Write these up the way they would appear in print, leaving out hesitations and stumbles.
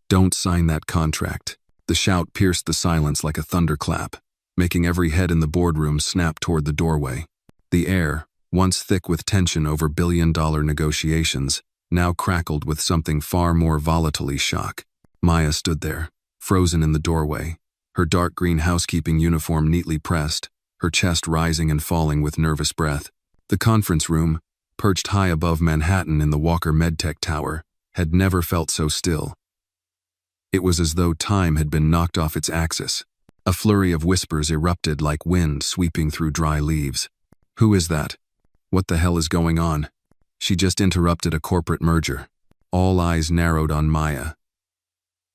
"Don't sign that contract." The shout pierced the silence like a thunderclap, making every head in the boardroom snap toward the doorway. The air, once thick with tension over billion-dollar negotiations, now crackled with something far more volatilely shock. Maya stood there, frozen in the doorway, her dark green housekeeping uniform neatly pressed, her chest rising and falling with nervous breath. The conference room, perched high above Manhattan in the Walker MedTech Tower, had never felt so still. It was as though time had been knocked off its axis. A flurry of whispers erupted like wind sweeping through dry leaves. "Who is that? What the hell is going on?" She just interrupted a corporate merger. All eyes narrowed on Maya.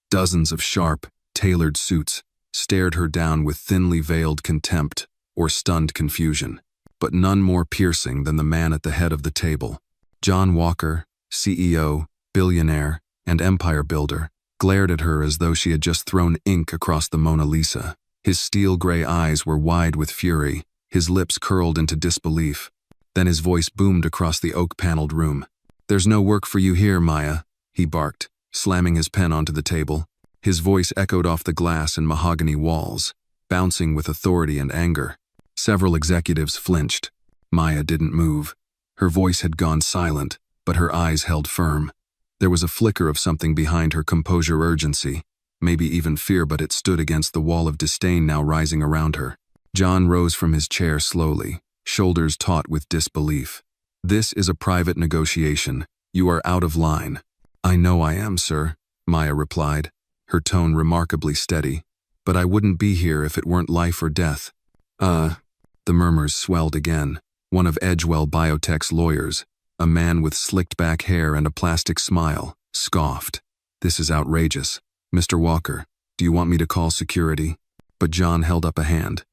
Dozens of sharp, tailored suits stared her down with thinly veiled contempt or stunned confusion, but none more piercing than the man at the head of the table. John Walker, CEO, billionaire, and empire builder, glared at her as though she had just thrown ink across the Mona Lisa. His steel-gray eyes were wide with fury, his lips curled into disbelief. Then his voice boomed across the oak-paneled room. "There's no work for you here, Maya," he barked, slamming his pen onto the table. His voice echoed off the glass and mahogany walls, bouncing with authority and anger. Several executives flinched. Maya didn't move. Her voice had gone silent, but her eyes held firm. There was a flicker of something behind her composure urgency, maybe even fear, but it stood against the wall of disdain now rising around her. John rose from his chair slowly, shoulders taut with disbelief. "This is a private negotiation. You are out of line." "I know I am, sir," Maya replied, her tone remarkably steady. "But I wouldn't be here if it weren't life or death." The murmurs swelled again. One of Edgewell Biotech's lawyers, a man with slicked back hair and a plastic smile, scoffed. "This is outrageous. Mr. Walker, do you want me to call security?" But John held up a hand.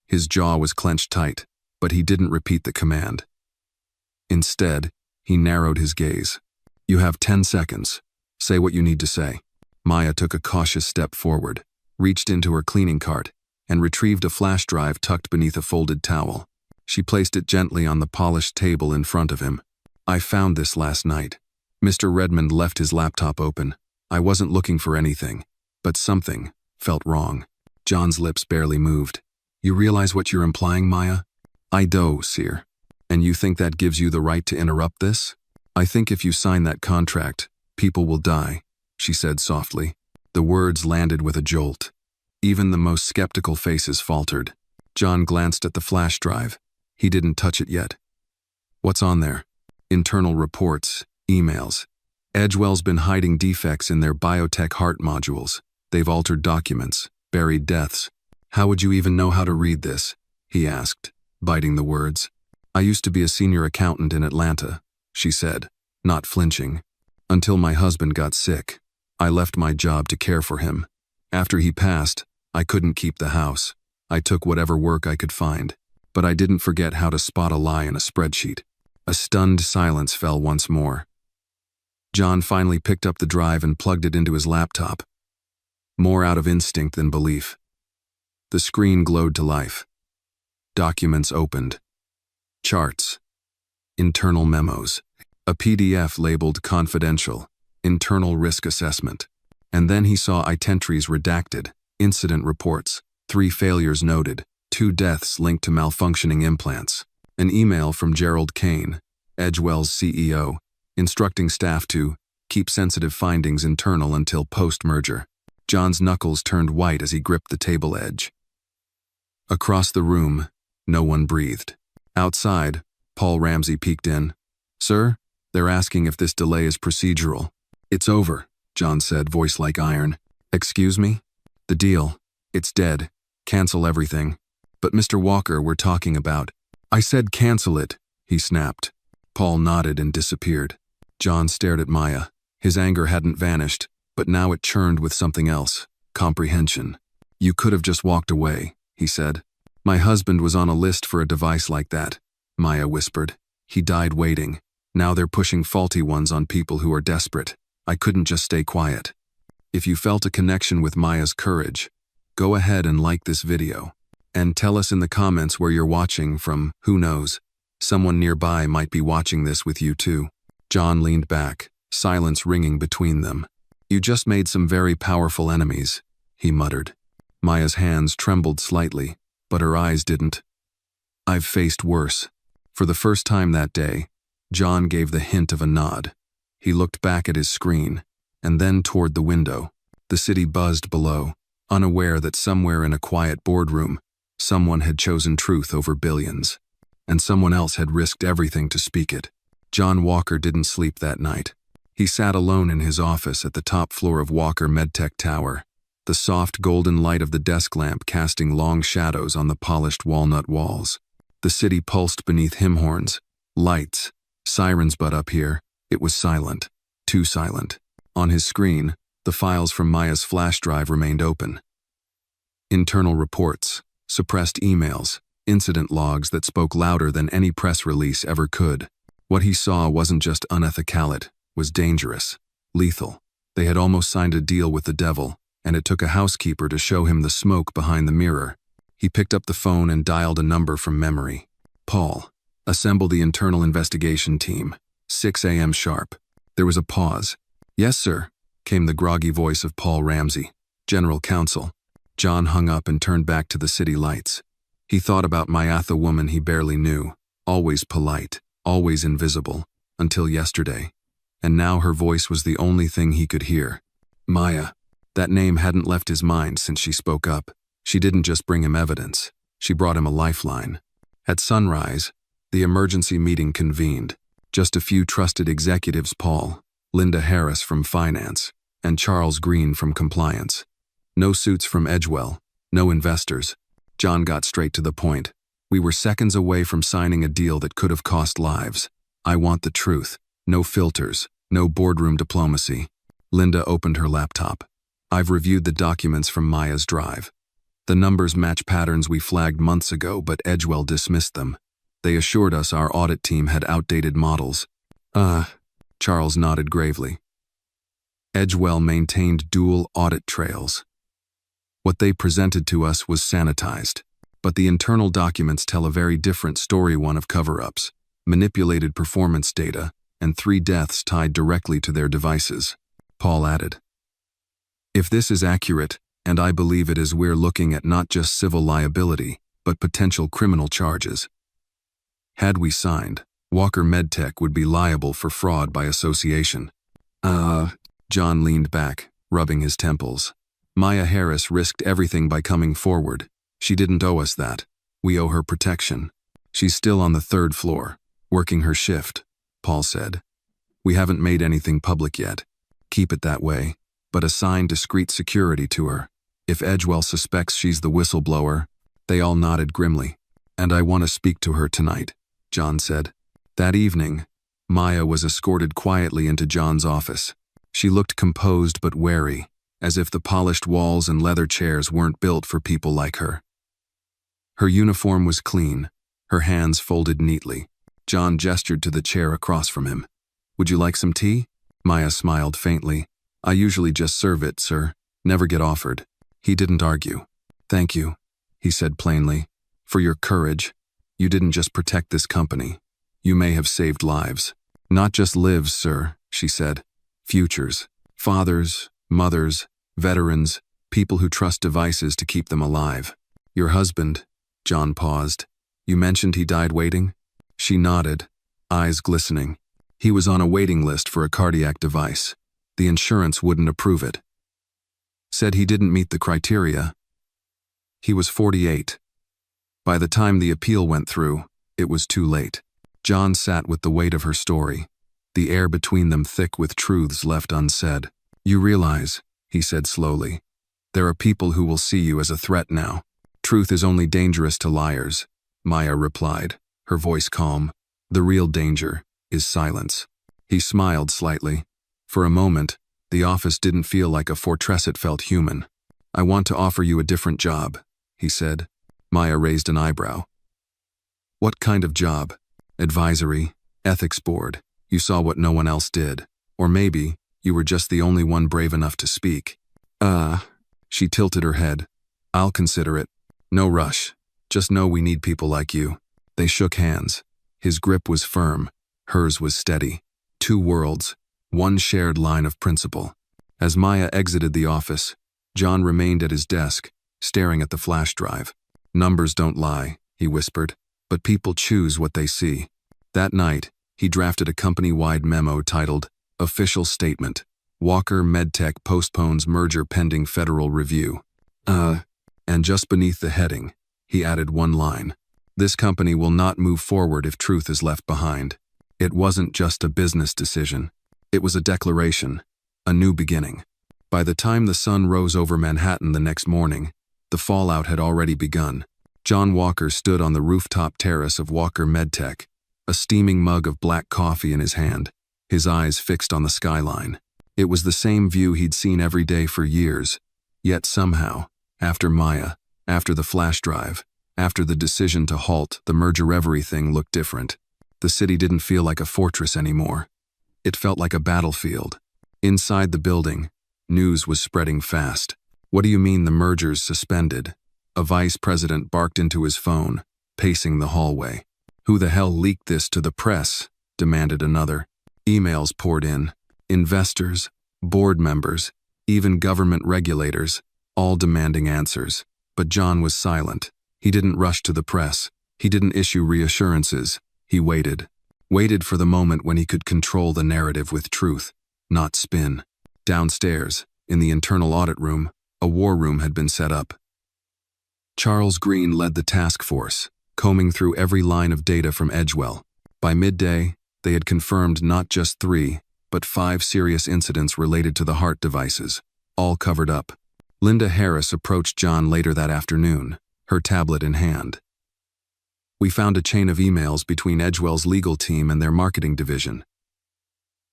His jaw was clenched tight, but he didn't repeat the command. Instead, he narrowed his gaze. "You have 10 seconds. Say what you need to say." Maya took a cautious step forward, reached into her cleaning cart, and retrieved a flash drive tucked beneath a folded towel. She placed it gently on the polished table in front of him. "I found this last night." Mr. Redmond left his laptop open. "I wasn't looking for anything, but something felt wrong." John's lips barely moved. "You realize what you're implying, Maya?" "I do, sir." "And you think that gives you the right to interrupt this?" "I think if you sign that contract, people will die," she said softly. The words landed with a jolt. Even the most skeptical faces faltered. John glanced at the flash drive. He didn't touch it yet. "What's on there?" "Internal reports, emails. Edgewell's been hiding defects in their biotech heart modules. They've altered documents, buried deaths." "How would you even know how to read this?" he asked, biting the words. "I used to be a senior accountant in Atlanta," she said, not flinching. "Until my husband got sick. I left my job to care for him. After he passed, I couldn't keep the house. I took whatever work I could find. But I didn't forget how to spot a lie in a spreadsheet." A stunned silence fell once more. John finally picked up the drive and plugged it into his laptop, more out of instinct than belief. The screen glowed to life. Documents opened. Charts. Internal memos. A PDF labeled confidential. Internal risk assessment. And then he saw itentries redacted. Incident reports. 3 failures noted. 2 deaths linked to malfunctioning implants. An email from Gerald Kane, Edgewell's CEO, instructing staff to keep sensitive findings internal until post-merger. John's knuckles turned white as he gripped the table edge. Across the room, no one breathed. Outside, Paul Ramsey peeked in. "Sir, they're asking if this delay is procedural." "It's over," John said, voice like iron. "Excuse me?" "The deal. It's dead. Cancel everything." "But Mr. Walker, we're talking about—" "I said cancel it," he snapped. Paul nodded and disappeared. John stared at Maya. His anger hadn't vanished, but now it churned with something else. Comprehension. "You could have just walked away," he said. "My husband was on a list for a device like that," Maya whispered. "He died waiting. Now they're pushing faulty ones on people who are desperate. I couldn't just stay quiet." If you felt a connection with Maya's courage, go ahead and like this video. And tell us in the comments where you're watching from. Who knows? Someone nearby might be watching this with you too. John leaned back, silence ringing between them. You just made some very powerful enemies, he muttered. Maya's hands trembled slightly, but her eyes didn't. I've faced worse. For the first time that day, John gave the hint of a nod. He looked back at his screen, and then toward the window. The city buzzed below, unaware that somewhere in a quiet boardroom, someone had chosen truth over billions, and someone else had risked everything to speak it. John Walker didn't sleep that night. He sat alone in his office at the top floor of Walker MedTech Tower, the soft golden light of the desk lamp casting long shadows on the polished walnut walls. The city pulsed beneath hymn horns, lights, sirens, but up here, it was silent, too silent. On his screen, the files from Maya's flash drive remained open. Internal reports, suppressed emails, incident logs that spoke louder than any press release ever could. What he saw wasn't just unethical, it was dangerous, lethal. They had almost signed a deal with the devil, and it took a housekeeper to show him the smoke behind the mirror. He picked up the phone and dialed a number from memory. Paul, assemble the internal investigation team. 6 a.m. sharp. There was a pause. Yes, sir, came the groggy voice of Paul Ramsey, General Counsel. John hung up and turned back to the city lights. He thought about Maya, the woman he barely knew, always polite, always invisible, until yesterday. And now her voice was the only thing he could hear. Maya. That name hadn't left his mind since she spoke up. She didn't just bring him evidence. She brought him a lifeline. At sunrise, the emergency meeting convened. Just a few trusted executives, Paul, Linda Harris from Finance, and Charles Green from Compliance. No suits from Edgewell, no investors. John got straight to the point. We were seconds away from signing a deal that could have cost lives. I want the truth. No filters, no boardroom diplomacy. Linda opened her laptop. I've reviewed the documents from Maya's drive. The numbers match patterns we flagged months ago, but Edgewell dismissed them. They assured us our audit team had outdated models. Charles nodded gravely. Edgewell maintained dual audit trails. What they presented to us was sanitized, but the internal documents tell a very different story, one of cover-ups, manipulated performance data, and 3 deaths tied directly to their devices. Paul added, if this is accurate, and I believe it is, we're looking at not just civil liability, but potential criminal charges. Had we signed, Walker MedTech would be liable for fraud by association. John leaned back, rubbing his temples. Maya Harris risked everything by coming forward. She didn't owe us that. We owe her protection. She's still on the 3rd floor, working her shift, Paul said. We haven't made anything public yet. Keep it that way, but assign discreet security to her. If Edgewell suspects she's the whistleblower, they all nodded grimly. And I want to speak to her tonight, John said. That evening, Maya was escorted quietly into John's office. She looked composed but wary, as if the polished walls and leather chairs weren't built for people like her. Her uniform was clean, her hands folded neatly. John gestured to the chair across from him. Would you like some tea? Maya smiled faintly. I usually just serve it, sir. Never get offered. He didn't argue. Thank you, he said plainly, for your courage. You didn't just protect this company. You may have saved lives. Not just lives, sir, she said. Futures. Fathers, mothers, veterans, people who trust devices to keep them alive. Your husband, John paused. You mentioned he died waiting? She nodded, eyes glistening. He was on a waiting list for a cardiac device. The insurance wouldn't approve it. Said he didn't meet the criteria. He was 48. By the time the appeal went through, it was too late. John sat with the weight of her story, the air between them thick with truths left unsaid. You realize, he said slowly, there are people who will see you as a threat now. Truth is only dangerous to liars, Maya replied, her voice calm. The real danger is silence. He smiled slightly. For a moment, the office didn't feel like a fortress, it felt human. I want to offer you a different job, he said. Maya raised an eyebrow. What kind of job? Advisory, ethics board. You saw what no one else did. Or maybe, you were just the only one brave enough to speak. She tilted her head. I'll consider it. No rush. Just know we need people like you. They shook hands. His grip was firm. Hers was steady. 2 worlds. One shared line of principle. As Maya exited the office, John remained at his desk, staring at the flash drive. "Numbers don't lie," he whispered, "but people choose what they see." That night, he drafted a company-wide memo titled, "Official Statement. Walker Medtech postpones merger pending federal review." And just beneath the heading, he added one line. "This company will not move forward if truth is left behind." It wasn't just a business decision. It was a declaration, a new beginning. By the time the sun rose over Manhattan the next morning, the fallout had already begun. John Walker stood on the rooftop terrace of Walker Medtech, a steaming mug of black coffee in his hand, his eyes fixed on the skyline. It was the same view he'd seen every day for years. Yet somehow, after Maya, after the flash drive, after the decision to halt the merger, everything looked different. The city didn't feel like a fortress anymore. It felt like a battlefield. Inside the building, news was spreading fast. "What do you mean the merger's suspended?" A vice president barked into his phone, pacing the hallway. "Who the hell leaked this to the press?" demanded another. Emails poured in. Investors, board members, even government regulators, all demanding answers. But John was silent. He didn't rush to the press. He didn't issue reassurances. He waited. Waited for the moment when he could control the narrative with truth, not spin. Downstairs, in the internal audit room, a war room had been set up. Charles Green led the task force, combing through every line of data from Edgewell. By midday, they had confirmed not just 3, but 5 serious incidents related to the heart devices, all covered up. Linda Harris approached John later that afternoon, her tablet in hand. "We found a chain of emails between Edgewell's legal team and their marketing division.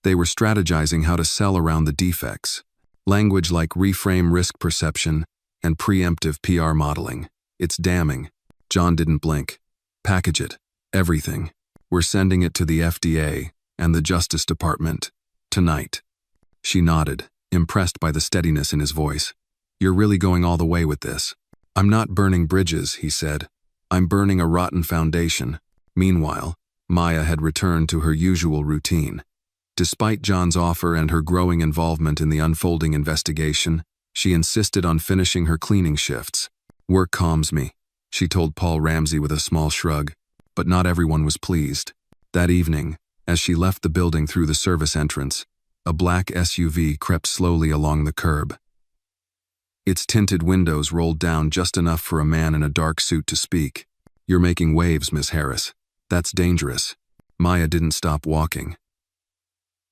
They were strategizing how to sell around the defects. Language like reframe risk perception and preemptive PR modeling. It's damning." John didn't blink. "Package it. Everything. We're sending it to the FDA and the Justice Department. Tonight." She nodded, impressed by the steadiness in his voice. "You're really going all the way with this." "I'm not burning bridges," he said. "I'm burning a rotten foundation." Meanwhile, Maya had returned to her usual routine. Despite John's offer and her growing involvement in the unfolding investigation, she insisted on finishing her cleaning shifts. "Work calms me," she told Paul Ramsey with a small shrug, but not everyone was pleased. That evening, as she left the building through the service entrance, a black SUV crept slowly along the curb. Its tinted windows rolled down just enough for a man in a dark suit to speak. "You're making waves, Miss Harris. That's dangerous." Maya didn't stop walking.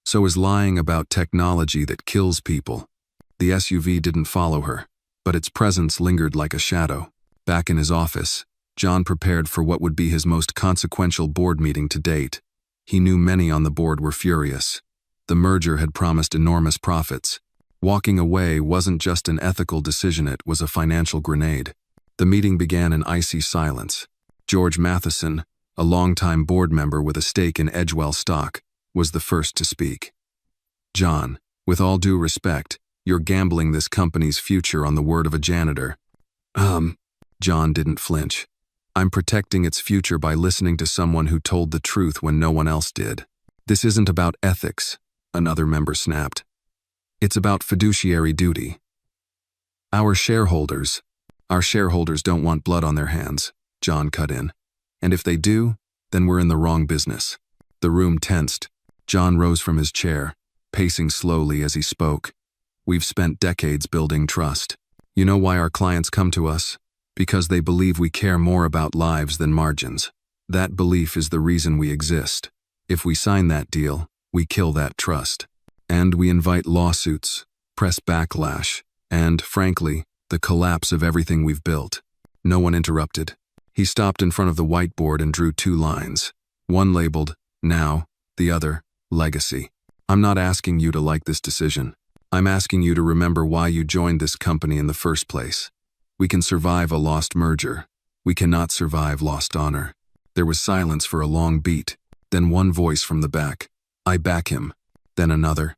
"So is lying about technology that kills people." The SUV didn't follow her, but its presence lingered like a shadow. Back in his office, John prepared for what would be his most consequential board meeting to date. He knew many on the board were furious. The merger had promised enormous profits. Walking away wasn't just an ethical decision, it was a financial grenade. The meeting began in icy silence. George Matheson, a longtime board member with a stake in Edgewell stock, was the first to speak. "John, with all due respect, you're gambling this company's future on the word of a janitor." John didn't flinch. "I'm protecting its future by listening to someone who told the truth when no one else did." "This isn't about ethics," another member snapped. "It's about fiduciary duty. Our shareholders don't want blood on their hands," John cut in. "And if they do, then we're in the wrong business." The room tensed. John rose from his chair, pacing slowly as he spoke. "We've spent decades building trust. You know why our clients come to us? Because they believe we care more about lives than margins. That belief is the reason we exist. If we sign that deal, we kill that trust. And we invite lawsuits, press backlash, and, frankly, the collapse of everything we've built." No one interrupted. He stopped in front of the whiteboard and drew 2 lines. One labeled, "Now," the other, "Legacy." "I'm not asking you to like this decision. I'm asking you to remember why you joined this company in the first place. We can survive a lost merger. We cannot survive lost honor." There was silence for a long beat, then one voice from the back. "I back him." Then another.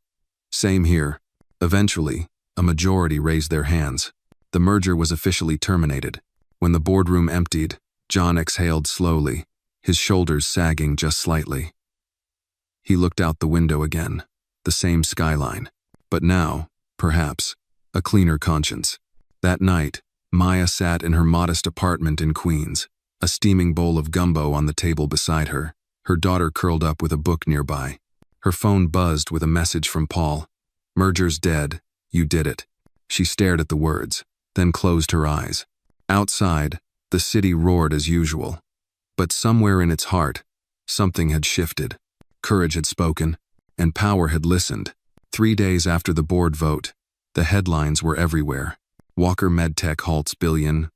"Same here." Eventually, a majority raised their hands. The merger was officially terminated. When the boardroom emptied, John exhaled slowly, his shoulders sagging just slightly. He looked out the window again, the same skyline. But now, perhaps, a cleaner conscience. That night, Maya sat in her modest apartment in Queens, a steaming bowl of gumbo on the table beside her, her daughter curled up with a book nearby. Her phone buzzed with a message from Paul. "Merger's dead. You did it." She stared at the words, then closed her eyes. Outside, the city roared as usual. But somewhere in its heart, something had shifted. Courage had spoken, and power had listened. 3 days after the board vote, the headlines were everywhere. Walker MedTech halts $1 billion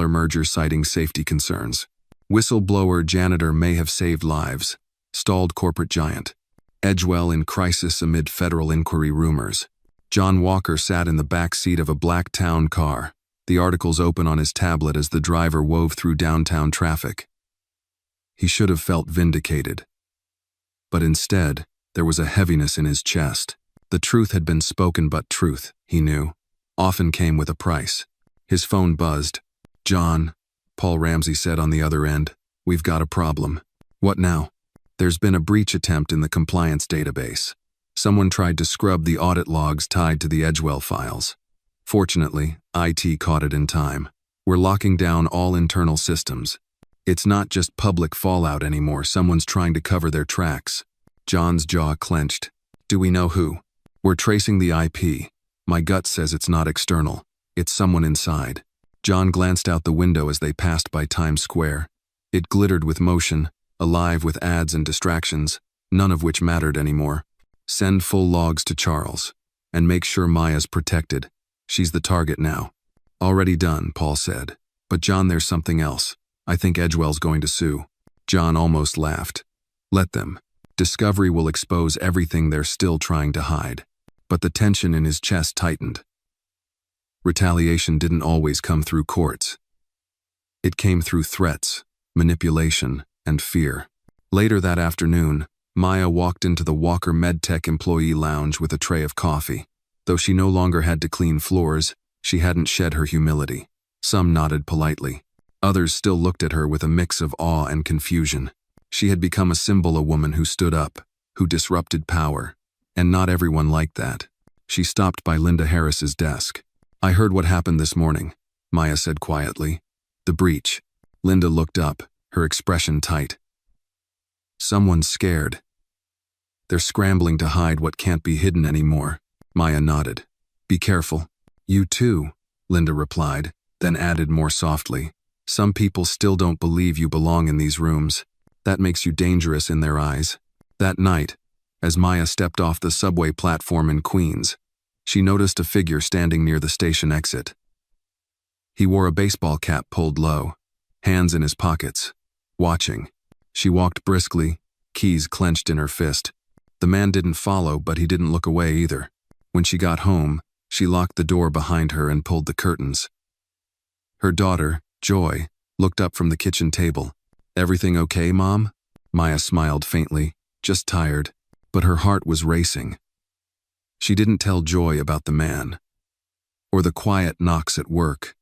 merger citing safety concerns. Whistleblower janitor may have saved lives. Stalled corporate giant. Edgewell in crisis amid federal inquiry rumors. John Walker sat in the back seat of a black town car, the articles open on his tablet as the driver wove through downtown traffic. He should have felt vindicated. But instead, there was a heaviness in his chest. The truth had been spoken, but truth, he knew, often came with a price. His phone buzzed. "John," Paul Ramsey said on the other end, "we've got a problem." "What now?" "There's been a breach attempt in the compliance database. Someone tried to scrub the audit logs tied to the Edgewell files. Fortunately, IT caught it in time. We're locking down all internal systems. It's not just public fallout anymore. Someone's trying to cover their tracks." John's jaw clenched. "Do we know who?" "We're tracing the IP. My gut says it's not external. It's someone inside." John glanced out the window as they passed by Times Square. It glittered with motion, alive with ads and distractions, none of which mattered anymore. "Send full logs to Charles. And make sure Maya's protected. She's the target now." "Already done," Paul said. "But John, there's something else. I think Edgewell's going to sue." John almost laughed. "Let them. Discovery will expose everything they're still trying to hide." But the tension in his chest tightened. Retaliation didn't always come through courts. It came through threats, manipulation, and fear. Later that afternoon, Maya walked into the Walker MedTech employee lounge with a tray of coffee. Though she no longer had to clean floors, she hadn't shed her humility. Some nodded politely. Others still looked at her with a mix of awe and confusion. She had become a symbol, a woman who stood up, who disrupted power. And not everyone liked that. She stopped by Linda Harris's desk. "I heard what happened this morning," Maya said quietly. "The breach." Linda looked up, her expression tight. "Someone's scared. They're scrambling to hide what can't be hidden anymore." Maya nodded. "Be careful." "You too," Linda replied, then added more softly. "Some people still don't believe you belong in these rooms. That makes you dangerous in their eyes." That night, as Maya stepped off the subway platform in Queens, she noticed a figure standing near the station exit. He wore a baseball cap pulled low, hands in his pockets, watching. She walked briskly, keys clenched in her fist. The man didn't follow, but he didn't look away either. When she got home, she locked the door behind her and pulled the curtains. Her daughter, Joy, looked up from the kitchen table. "Everything okay, Mom?" Maya smiled faintly, "Just tired." But her heart was racing. She didn't tell Joy about the man, or the quiet knocks at work,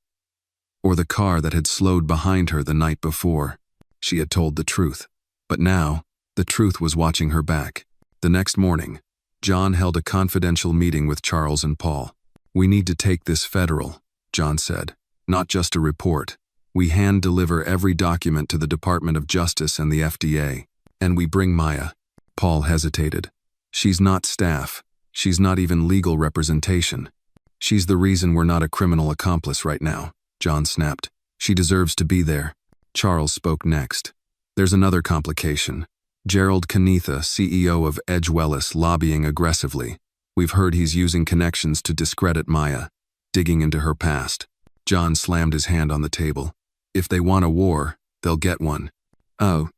or the car that had slowed behind her the night before. She had told the truth. But now, the truth was watching her back. The next morning, John held a confidential meeting with Charles and Paul. "We need to take this federal," John said. "Not just a report. We hand-deliver every document to the Department of Justice and the FDA. And we bring Maya." Paul hesitated. "She's not staff. She's not even legal representation. She's the reason we're not a criminal accomplice right now," John snapped. "She deserves to be there." Charles spoke next. "There's another complication. Gerald Canetha, CEO of Edgewellis, lobbying aggressively. We've heard he's using connections to discredit Maya, digging into her past." John slammed his hand on the table. "If they want a war, they'll get one." "Oh."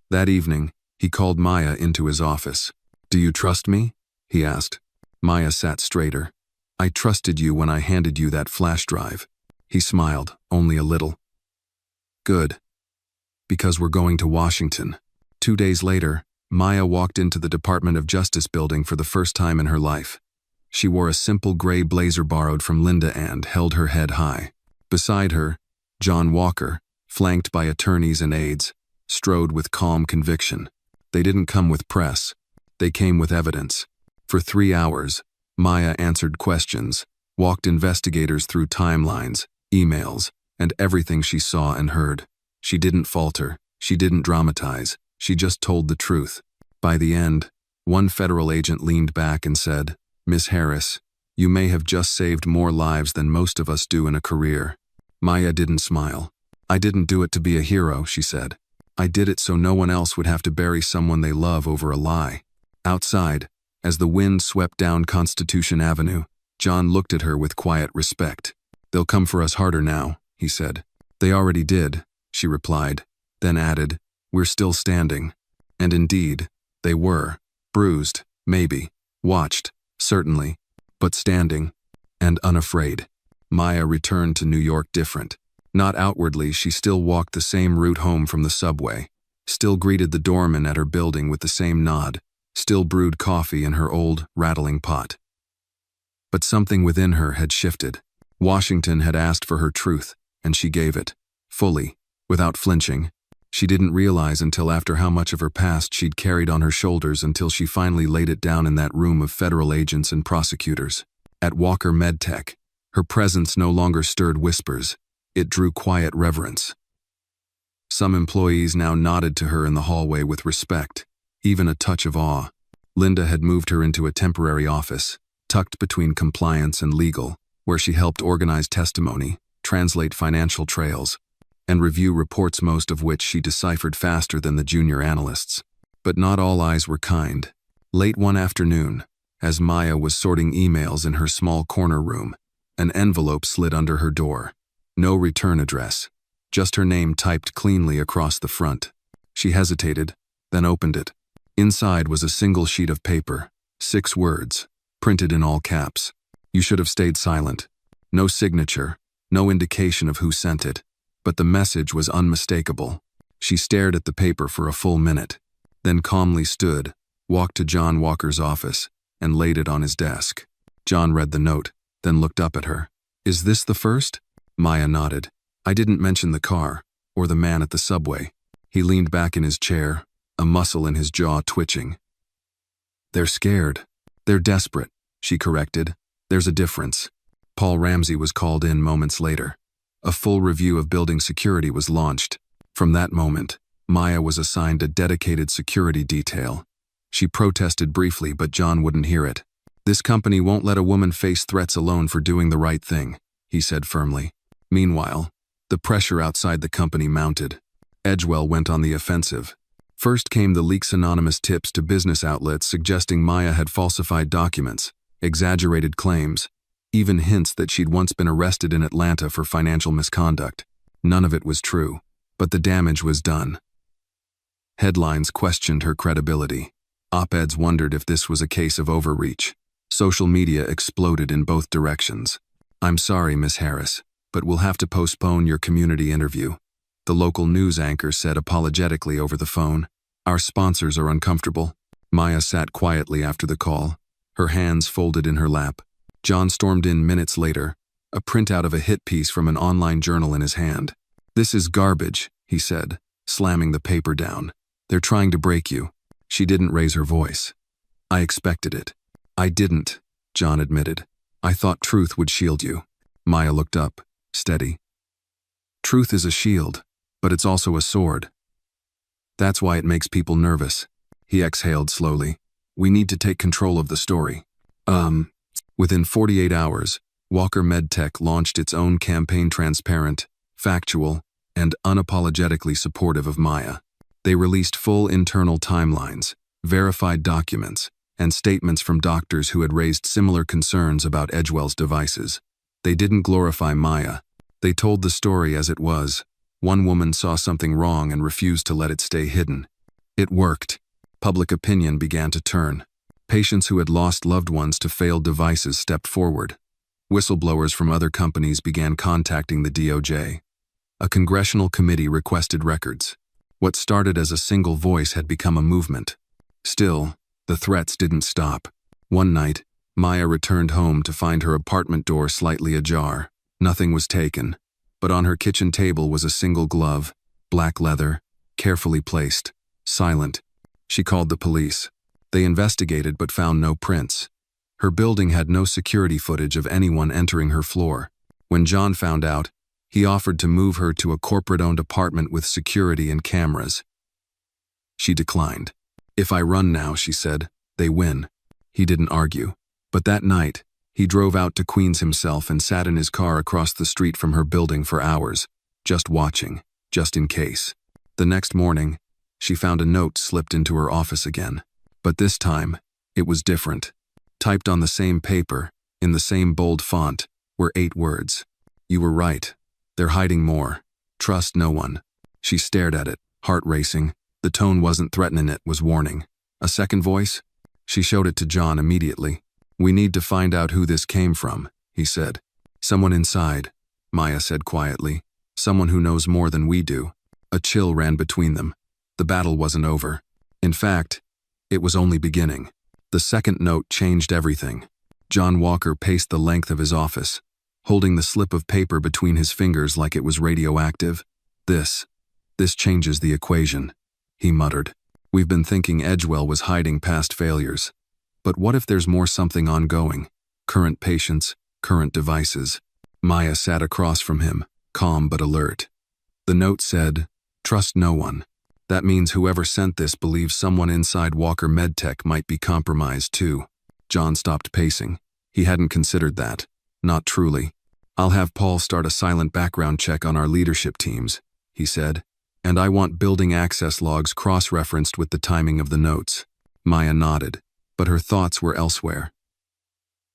That evening, he called Maya into his office. "Do you trust me?" he asked. Maya sat straighter. "I trusted you when I handed you that flash drive." He smiled, only a little. "Good. Because we're going to Washington." 2 days later, Maya walked into the Department of Justice building for the first time in her life. She wore a simple gray blazer borrowed from Linda and held her head high. Beside her, John Walker, flanked by attorneys and aides, strode with calm conviction. They didn't come with press. They came with evidence. For 3 hours, Maya answered questions, walked investigators through timelines, emails, and everything she saw and heard. She didn't falter, she didn't dramatize, she just told the truth. By the end, one federal agent leaned back and said, "Miss Harris, you may have just saved more lives than most of us do in a career." Maya didn't smile. "I didn't do it to be a hero," she said. "I did it so no one else would have to bury someone they love over a lie." Outside, as the wind swept down Constitution Avenue, John looked at her with quiet respect. "They'll come for us harder now," he said. "They already did," she replied, then added, "We're still standing." And indeed, they were. Bruised, maybe. Watched, certainly. But standing. And unafraid. Maya returned to New York different. Not outwardly, she still walked the same route home from the subway. Still greeted the doorman at her building with the same nod. Still brewed coffee in her old, rattling pot. But something within her had shifted. Washington had asked for her truth, and she gave it. Fully, without flinching. She didn't realize until after how much of her past she'd carried on her shoulders until she finally laid it down in that room of federal agents and prosecutors. At Walker MedTech, her presence no longer stirred whispers. It drew quiet reverence. Some employees now nodded to her in the hallway with respect, even a touch of awe. Linda had moved her into a temporary office, tucked between compliance and legal, where she helped organize testimony, translate financial trails, and review reports, most of which she deciphered faster than the junior analysts. But not all eyes were kind. Late one afternoon, as Maya was sorting emails in her small corner room, an envelope slid under her door. No return address, just her name typed cleanly across the front. She hesitated, then opened it. Inside was a single sheet of paper, 6 words, printed in all caps. "You should have stayed silent." No signature, no indication of who sent it. But the message was unmistakable. She stared at the paper for a full minute, then calmly stood, walked to John Walker's office, and laid it on his desk. John read the note, then looked up at her. "Is this the first?" Maya nodded. "I didn't mention the car, or the man at the subway." He leaned back in his chair, a muscle in his jaw twitching. "They're scared. They're desperate," she corrected. "There's a difference." Paul Ramsey was called in moments later. A full review of building security was launched. From that moment, Maya was assigned a dedicated security detail. She protested briefly, but John wouldn't hear it. "This company won't let a woman face threats alone for doing the right thing," he said firmly. Meanwhile, the pressure outside the company mounted. Edgewell went on the offensive. First came the leaks, anonymous tips to business outlets suggesting Maya had falsified documents, exaggerated claims, even hints that she'd once been arrested in Atlanta for financial misconduct. None of it was true, but the damage was done. Headlines questioned her credibility. Op-eds wondered if this was a case of overreach. Social media exploded in both directions. "I'm sorry, Miss Harris, but we'll have to postpone your community interview," the local news anchor said apologetically over the phone. "Our sponsors are uncomfortable." Maya sat quietly after the call, her hands folded in her lap. John stormed in minutes later, a printout of a hit piece from an online journal in his hand. "This is garbage," he said, slamming the paper down. "They're trying to break you." She didn't raise her voice. "I expected it." "I didn't," John admitted. "I thought truth would shield you." Maya looked up, steady. "Truth is a shield, but it's also a sword. That's why it makes people nervous." He exhaled slowly. "We need to take control of the story." Within 48 hours, Walker MedTech launched its own campaign, transparent, factual, and unapologetically supportive of Maya. They released full internal timelines, verified documents, and statements from doctors who had raised similar concerns about Edgewell's devices. They didn't glorify Maya. They told the story as it was. One woman saw something wrong and refused to let it stay hidden. It worked. Public opinion began to turn. Patients who had lost loved ones to failed devices stepped forward. Whistleblowers from other companies began contacting the DOJ. A congressional committee requested records. What started as a single voice had become a movement. Still, the threats didn't stop. One night, Maya returned home to find her apartment door slightly ajar. Nothing was taken, but on her kitchen table was a single glove, black leather, carefully placed, silent. She called the police. They investigated but found no prints. Her building had no security footage of anyone entering her floor. When John found out, he offered to move her to a corporate-owned apartment with security and cameras. She declined. "If I run now," she said, "they win." He didn't argue. But that night, he drove out to Queens himself and sat in his car across the street from her building for hours, just watching, just in case. The next morning, she found a note slipped into her office again. But this time, it was different. Typed on the same paper, in the same bold font, were 8 words. "You were right. They're hiding more. Trust no one." She stared at it, heart racing. The tone wasn't threatening, it was warning. A second voice? She showed it to John immediately. "We need to find out who this came from," he said. "Someone inside," Maya said quietly. "Someone who knows more than we do." A chill ran between them. The battle wasn't over. In fact, it was only beginning. The second note changed everything. John Walker paced the length of his office, holding the slip of paper between his fingers like it was radioactive. This changes the equation," he muttered. "We've been thinking Edgewell was hiding past failures. But what if there's more, something ongoing? Current patients, current devices." Maya sat across from him, calm but alert. The note said, "Trust no one." That means whoever sent this believes someone inside Walker MedTech might be compromised too. John stopped pacing. He hadn't considered that. Not truly. "I'll have Paul start a silent background check on our leadership teams," he said. "And I want building access logs cross-referenced with the timing of the notes." Maya nodded, but her thoughts were elsewhere.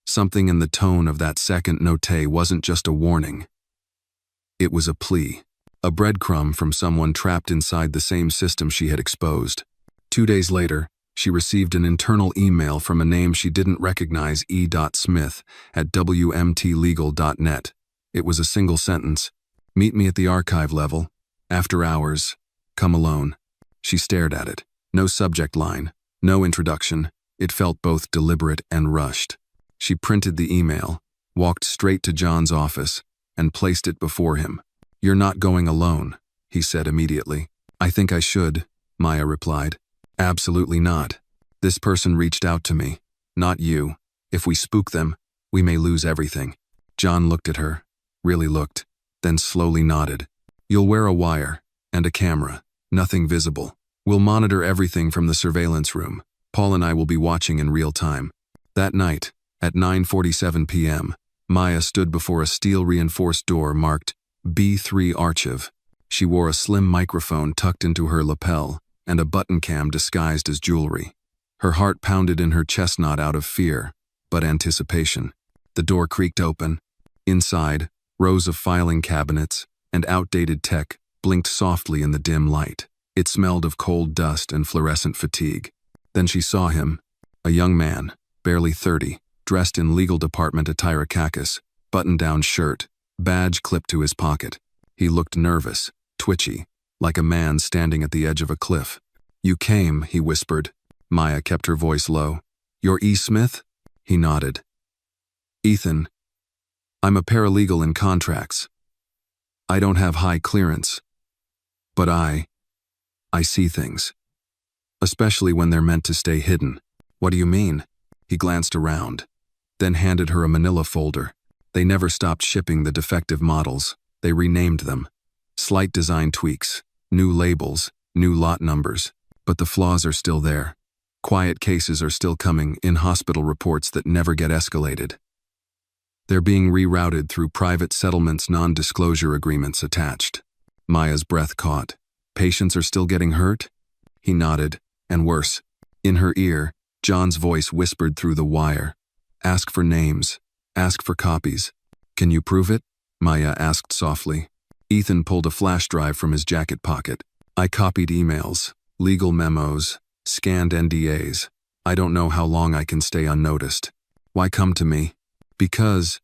Something in the tone of that second note wasn't just a warning. It was a plea. A breadcrumb from someone trapped inside the same system she had exposed. 2 days later, she received an internal email from a name she didn't recognize, e.smith@wmtlegal.net. It was a single sentence. "Meet me at the archive level. After hours. Come alone." She stared at it. No subject line. No introduction. It felt both deliberate and rushed. She printed the email, walked straight to John's office, and placed it before him. "You're not going alone," he said immediately. "I think I should," Maya replied. "Absolutely not. This person reached out to me, not you. If we spook them, we may lose everything." John looked at her, really looked, then slowly nodded. "You'll wear a wire, and a camera, nothing visible. We'll monitor everything from the surveillance room. Paul and I will be watching in real time." That night, at 9:47 p.m., Maya stood before a steel-reinforced door marked B3 Archive. She wore a slim microphone tucked into her lapel and a button cam disguised as jewelry. Her heart pounded in her chest, not out of fear, but anticipation. The door creaked open. Inside, rows of filing cabinets and outdated tech blinked softly in the dim light. It smelled of cold dust and fluorescent fatigue. Then she saw him, a young man, barely 30, dressed in legal department attire, khakis, button-down shirt, badge clipped to his pocket. He looked nervous, twitchy, like a man standing at the edge of a cliff. "You came," he whispered. Maya kept her voice low. "You're E. Smith?" He nodded. "Ethan. I'm a paralegal in contracts. I don't have high clearance. But I see things. Especially when they're meant to stay hidden." "What do you mean?" He glanced around, then handed her a manila folder. They never stopped shipping the defective models. They renamed them. Slight design tweaks, new labels, new lot numbers. But the flaws are still there. Quiet cases are still coming in, hospital reports that never get escalated. They're being rerouted through private settlements, non-disclosure agreements attached. Maya's breath caught. "Patients are still getting hurt?" He nodded, and worse. In her ear, John's voice whispered through the wire. "Ask for names. Ask for copies." "Can you prove it?" Maya asked softly. Ethan pulled a flash drive from his jacket pocket. "I copied emails, legal memos, scanned NDAs. I don't know how long I can stay unnoticed." "Why come to me?" Because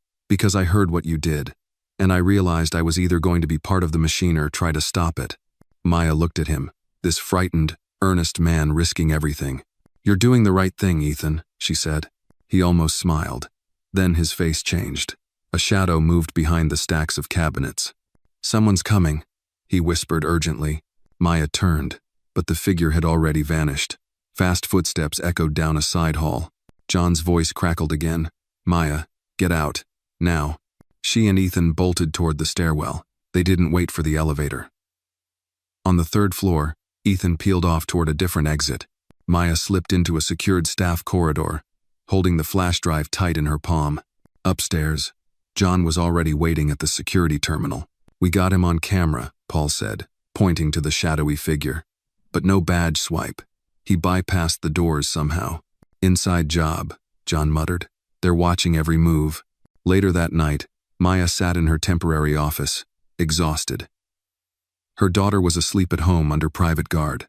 I heard what you did, and I realized I was either going to be part of the machine or try to stop it." Maya looked at him, this frightened, earnest man risking everything. "You're doing the right thing, Ethan," she said. He almost smiled. Then his face changed. A shadow moved behind the stacks of cabinets. "Someone's coming," he whispered urgently. Maya turned, but the figure had already vanished. Fast footsteps echoed down a side hall. John's voice crackled again. Maya, get out. Now. She and Ethan bolted toward the stairwell. They didn't wait for the elevator. On the third floor, Ethan peeled off toward a different exit. Maya slipped into a secured staff corridor, holding the flash drive tight in her palm. Upstairs, John was already waiting at the security terminal. We got him on camera, Paul said, pointing to the shadowy figure. But no badge swipe. He bypassed the doors somehow. Inside job, John muttered. They're watching every move. Later that night, Maya sat in her temporary office, exhausted. Her daughter was asleep at home under private guard.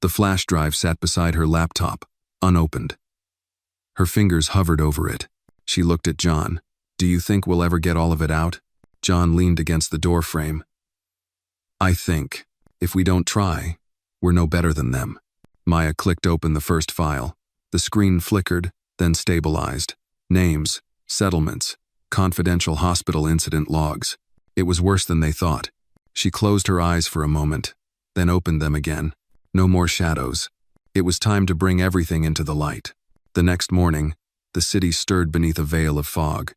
The flash drive sat beside her laptop, unopened. Her fingers hovered over it. She looked at John. Do you think we'll ever get all of it out? John leaned against the door frame. I think, if we don't try, we're no better than them. Maya clicked open the first file. The screen flickered, then stabilized. Names, settlements, confidential hospital incident logs. It was worse than they thought. She closed her eyes for a moment, then opened them again. No more shadows. It was time to bring everything into the light. The next morning, the city stirred beneath a veil of fog.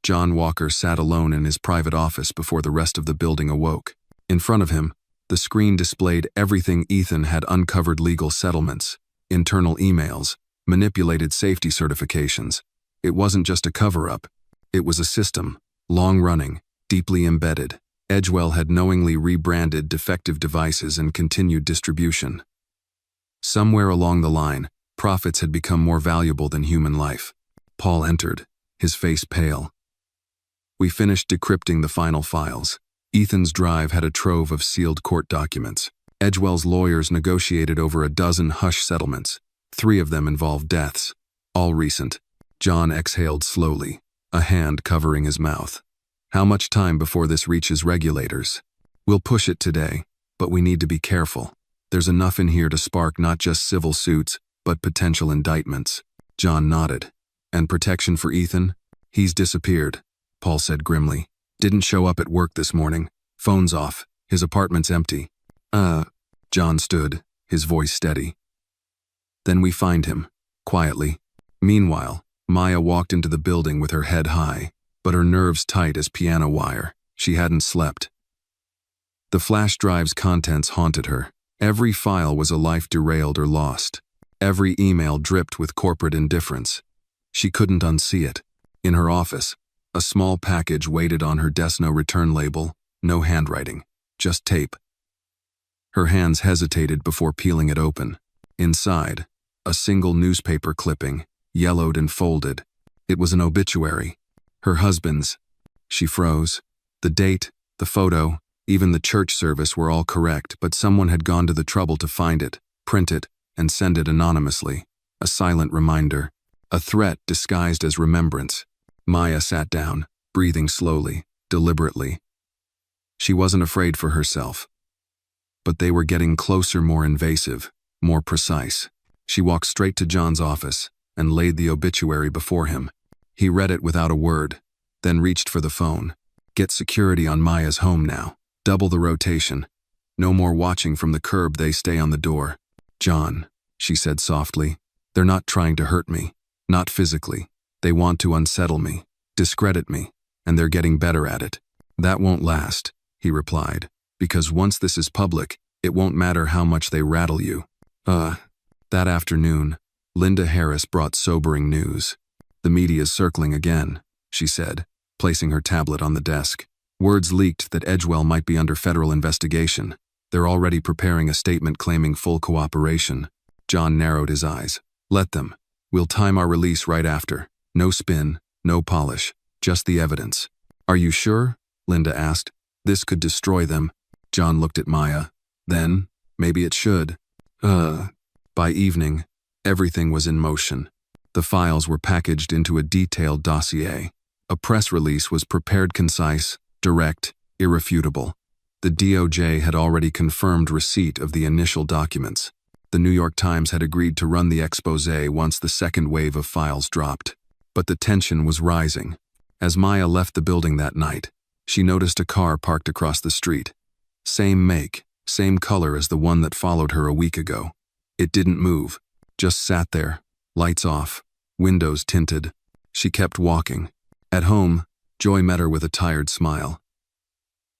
John Walker sat alone in his private office before the rest of the building awoke. In front of him, the screen displayed everything Ethan had uncovered: legal settlements, internal emails, manipulated safety certifications. It wasn't just a cover-up. It was a system, long-running, deeply embedded. Edgewell had knowingly rebranded defective devices and continued distribution. Somewhere along the line, profits had become more valuable than human life. Paul entered, his face pale. We finished decrypting the final files. Ethan's drive had a trove of sealed court documents. Edgewell's lawyers negotiated over a dozen hush settlements. 3 of them involved deaths, all recent. John exhaled slowly, a hand covering his mouth. How much time before this reaches regulators? We'll push it today, but we need to be careful. There's enough in here to spark not just civil suits, but potential indictments. John nodded. And protection for Ethan? He's disappeared, Paul said grimly. Didn't show up at work this morning. Phone's off. His apartment's empty. John stood, his voice steady. Then we find him, quietly. Meanwhile, Maya walked into the building with her head high, but her nerves tight as piano wire. She hadn't slept. The flash drive's contents haunted her. Every file was a life derailed or lost. Every email dripped with corporate indifference. She couldn't unsee it. In her office, a small package waited on her desk. No return label, no handwriting, just tape. Her hands hesitated before peeling it open. Inside, a single newspaper clipping, yellowed and folded. It was an obituary. Her husband's. She froze. The date, the photo, even the church service were all correct, but someone had gone to the trouble to find it, print it, and send it anonymously. A silent reminder. A threat disguised as remembrance. Maya sat down, breathing slowly, deliberately. She wasn't afraid for herself. But they were getting closer, more invasive, more precise. She walked straight to John's office and laid the obituary before him. He read it without a word, then reached for the phone. Get security on Maya's home now. Double the rotation. No more watching from the curb, they stay on the door. John, she said softly, they're not trying to hurt me. Not physically. They want to unsettle me, discredit me, and they're getting better at it. That won't last, he replied, because once this is public, it won't matter how much they rattle you. That afternoon, Linda Harris brought sobering news. The media's circling again, she said, placing her tablet on the desk. Words leaked that Edgewell might be under federal investigation. They're already preparing a statement claiming full cooperation. John narrowed his eyes. Let them. We'll time our release right after. No spin, no polish, just the evidence. Are you sure? Linda asked. This could destroy them. John looked at Maya. Then, maybe it should. By evening, everything was in motion. The files were packaged into a detailed dossier. A press release was prepared, concise, direct, irrefutable. The DOJ had already confirmed receipt of the initial documents. The New York Times had agreed to run the exposé once the second wave of files dropped. But the tension was rising. As Maya left the building that night, she noticed a car parked across the street. Same make, same color as the one that followed her a week ago. It didn't move, just sat there, lights off, windows tinted. She kept walking. At home, Joy met her with a tired smile.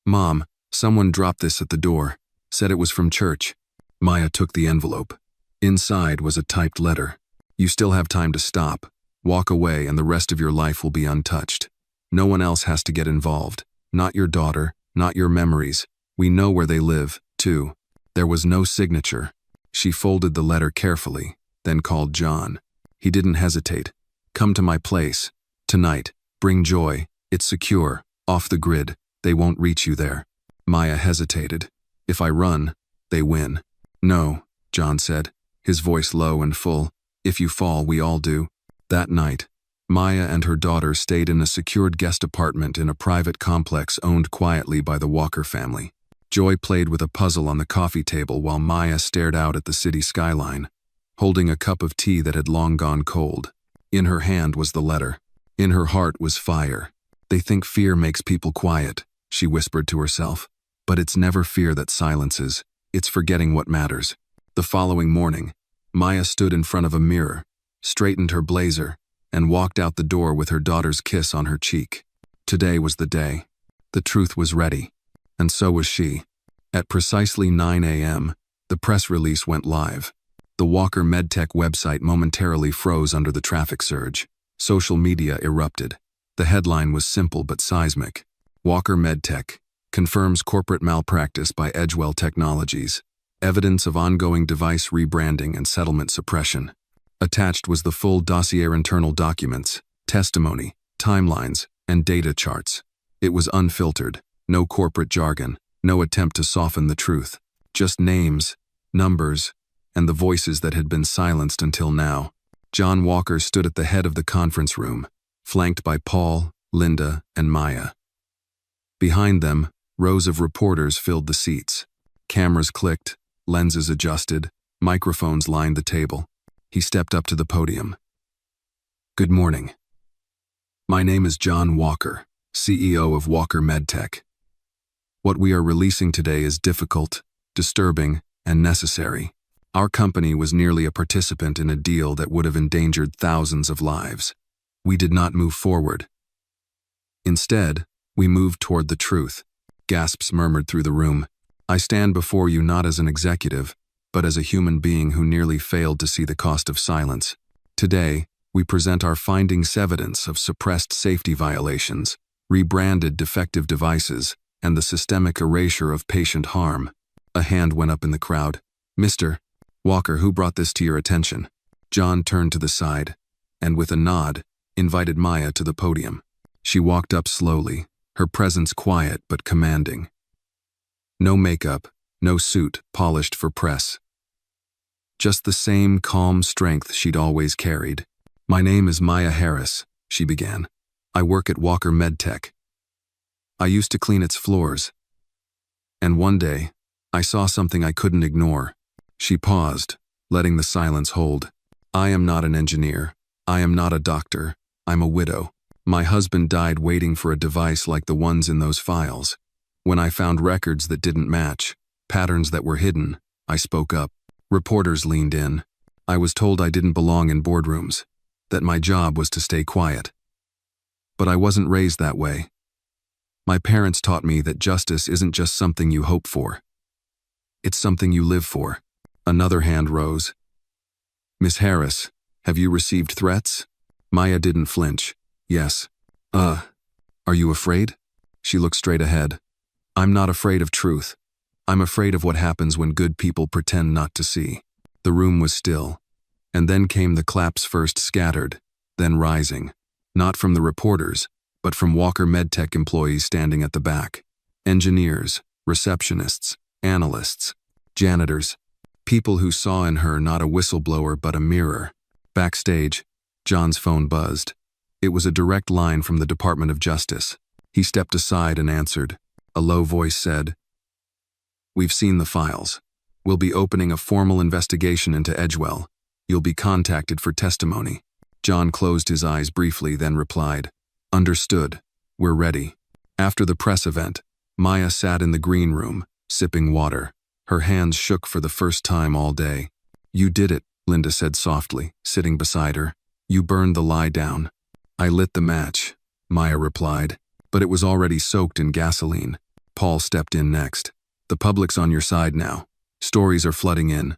"Mom, someone dropped this at the door. Said it was from church." Maya took the envelope. Inside was a typed letter. "You still have time to stop. Walk away and the rest of your life will be untouched. No one else has to get involved. Not your daughter, not your memories. We know where they live, too." There was no signature. She folded the letter carefully, then called John. He didn't hesitate. "Come to my place. Tonight. Bring Joy. It's secure. Off the grid. They won't reach you there." Maya hesitated. "If I run, they win." "No," John said, his voice low and full. "If you fall, we all do." That night, Maya and her daughter stayed in a secured guest apartment in a private complex owned quietly by the Walker family. Joy played with a puzzle on the coffee table while Maya stared out at the city skyline, holding a cup of tea that had long gone cold. In her hand was the letter. In her heart was fire. "They think fear makes people quiet," she whispered to herself. "But it's never fear that silences. It's forgetting what matters." The following morning, Maya stood in front of a mirror, straightened her blazer, and walked out the door with her daughter's kiss on her cheek. Today was the day. The truth was ready. And so was she. At precisely 9 a.m., the press release went live. The Walker MedTech website momentarily froze under the traffic surge. Social media erupted. The headline was simple but seismic. Walker MedTech confirms corporate malpractice by Edgewell Technologies. Evidence of ongoing device rebranding and settlement suppression. Attached was the full dossier, internal documents, testimony, timelines, and data charts. It was unfiltered. No corporate jargon, no attempt to soften the truth. Just names, numbers, and the voices that had been silenced until now. John Walker stood at the head of the conference room, flanked by Paul, Linda, and Maya. Behind them, rows of reporters filled the seats. Cameras clicked, lenses adjusted, microphones lined the table. He stepped up to the podium. "Good morning. My name is John Walker, CEO of Walker MedTech. What we are releasing today is difficult, disturbing, and necessary. Our company was nearly a participant in a deal that would have endangered thousands of lives. We did not move forward. Instead, we moved toward the truth." Gasps murmured through the room. "I stand before you not as an executive, but as a human being who nearly failed to see the cost of silence. Today, we present our findings, evidence of suppressed safety violations, rebranded defective devices, and the systemic erasure of patient harm." A hand went up in the crowd. "Mr. Walker, who brought this to your attention?" John turned to the side, and with a nod, invited Maya to the podium. She walked up slowly, her presence quiet but commanding. No makeup, no suit polished for press. Just the same calm strength she'd always carried. "My name is Maya Harris," she began. "I work at Walker MedTech. I used to clean its floors. And one day, I saw something I couldn't ignore." She paused, letting the silence hold. "I am not an engineer. I am not a doctor. I'm a widow. My husband died waiting for a device like the ones in those files. When I found records that didn't match, patterns that were hidden, I spoke up. Reporters leaned in. I was told I didn't belong in boardrooms, that my job was to stay quiet. But I wasn't raised that way. My parents taught me that justice isn't just something you hope for. It's something you live for." Another hand rose. "Miss Harris, have you received threats?" Maya didn't flinch. "Yes." Are you afraid?" She looked straight ahead. "I'm not afraid of truth. I'm afraid of what happens when good people pretend not to see." The room was still, and then came the claps, first scattered, then rising. Not from the reporters, but from Walker MedTech employees standing at the back. Engineers, receptionists, analysts, janitors, people who saw in her not a whistleblower but a mirror. Backstage, John's phone buzzed. It was a direct line from the Department of Justice. He stepped aside and answered. A low voice said, "We've seen the files. We'll be opening a formal investigation into Edgewell. You'll be contacted for testimony." John closed his eyes briefly, then replied, "Understood. We're ready." After the press event, Maya sat in the green room, sipping water. Her hands shook for the first time all day. "You did it," Linda said softly, sitting beside her. You burned the lie down. I lit the match, Maya replied, but it was already soaked in gasoline. Paul stepped in next. The public's on your side now. Stories are flooding in.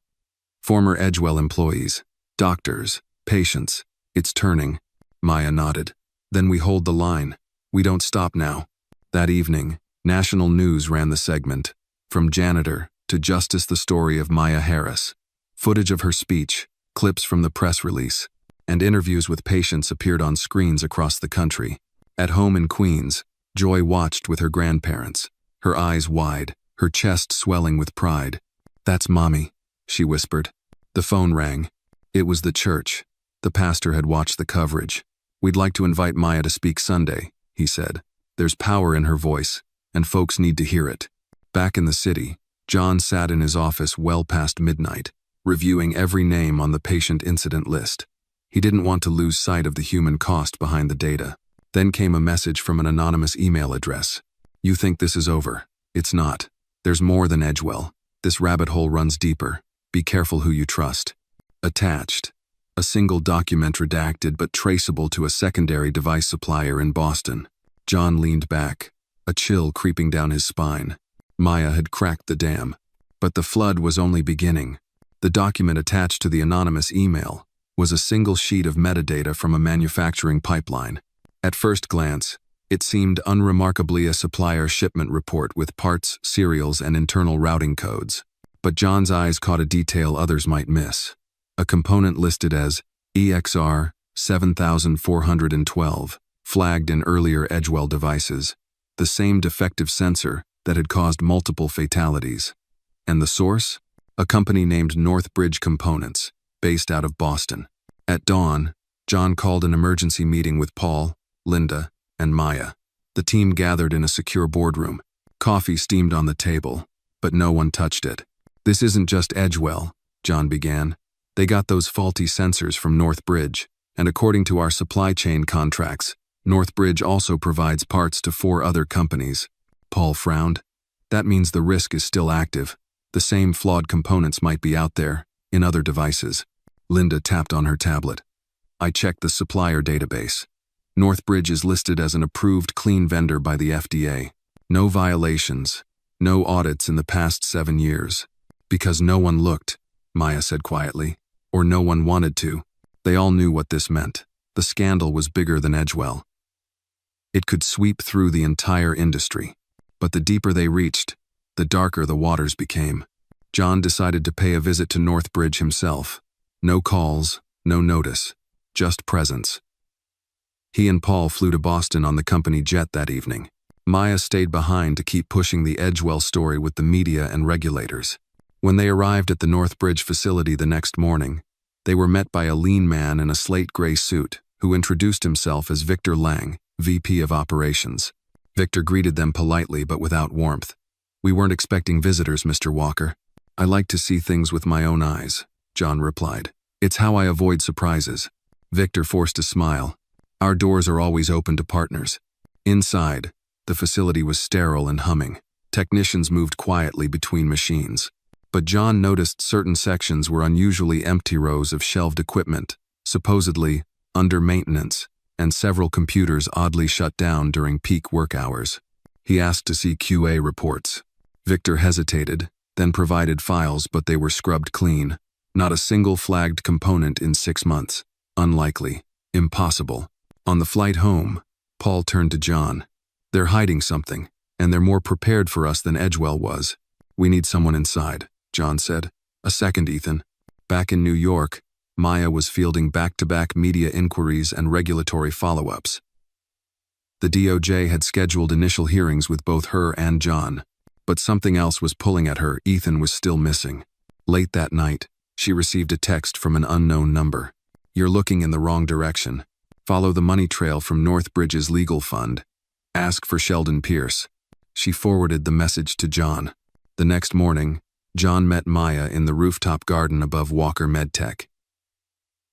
Former Edgewell employees, doctors, patients. It's turning. Maya nodded. Then we hold the line. We don't stop now. That evening, national news ran the segment. From janitor to justice, the story of Maya Harris. Footage of her speech, clips from the press release, and interviews with patients appeared on screens across the country. At home in Queens, Joy watched with her grandparents, her eyes wide, her chest swelling with pride. "That's Mommy," she whispered. The phone rang. It was the church. The pastor had watched the coverage. "We'd like to invite Maya to speak Sunday," he said. "There's power in her voice, and folks need to hear it." Back in the city, John sat in his office well past midnight, reviewing every name on the patient incident list. He didn't want to lose sight of the human cost behind the data. Then came a message from an anonymous email address. "You think this is over. It's not. There's more than Edgewell. This rabbit hole runs deeper. Be careful who you trust." Attached, a single document redacted but traceable to a secondary device supplier in Boston. John leaned back, a chill creeping down his spine. Maya had cracked the dam. But the flood was only beginning. The document attached to the anonymous email was a single sheet of metadata from a manufacturing pipeline. At first glance, it seemed unremarkably a supplier shipment report with parts, serials, and internal routing codes. But John's eyes caught a detail others might miss. A component listed as EXR 7412, flagged in earlier Edgewell devices, the same defective sensor that had caused multiple fatalities. And the source? A company named Northbridge Components, based out of Boston. At dawn, John called an emergency meeting with Paul, Linda, and Maya. The team gathered in a secure boardroom. Coffee steamed on the table, but no one touched it. "This isn't just Edgewell," John began. "They got those faulty sensors from Northbridge, and according to our supply chain contracts, Northbridge also provides parts to 4 other companies." Paul frowned. "That means the risk is still active. The same flawed components might be out there, in other devices." Linda tapped on her tablet. "I checked the supplier database. Northbridge is listed as an approved clean vendor by the FDA. No violations, no audits in the past 7 years. Because no one looked," Maya said quietly, "or no one wanted to. They all knew what this meant. The scandal was bigger than Edgewell. It could sweep through the entire industry. But the deeper they reached, the darker the waters became." John decided to pay a visit to Northbridge himself. No calls, no notice, just presence. He and Paul flew to Boston on the company jet that evening. Maya stayed behind to keep pushing the Edgewell story with the media and regulators. When they arrived at the Northbridge facility the next morning, they were met by a lean man in a slate gray suit who introduced himself as Victor Lang, VP of Operations. Victor greeted them politely but without warmth. "We weren't expecting visitors, Mr. Walker. I like to see things with my own eyes," John replied. "It's how I avoid surprises." Victor forced a smile. "Our doors are always open to partners." Inside, the facility was sterile and humming. Technicians moved quietly between machines. But John noticed certain sections were unusually empty rows of shelved equipment, supposedly under maintenance, and several computers oddly shut down during peak work hours. He asked to see QA reports. Victor hesitated, then provided files, but they were scrubbed clean. Not a single flagged component in 6 months. Unlikely. Impossible. On the flight home, Paul turned to John. "They're hiding something, and they're more prepared for us than Edgewell was. We need someone inside," John said. "A second, Ethan." Back in New York, Maya was fielding back-to-back media inquiries and regulatory follow-ups. The DOJ had scheduled initial hearings with both her and John. But something else was pulling at her. Ethan was still missing. Late that night, she received a text from an unknown number. "You're looking in the wrong direction. Follow the money trail from Northbridge's legal fund. Ask for Sheldon Pierce." She forwarded the message to John. The next morning, John met Maya in the rooftop garden above Walker MedTech.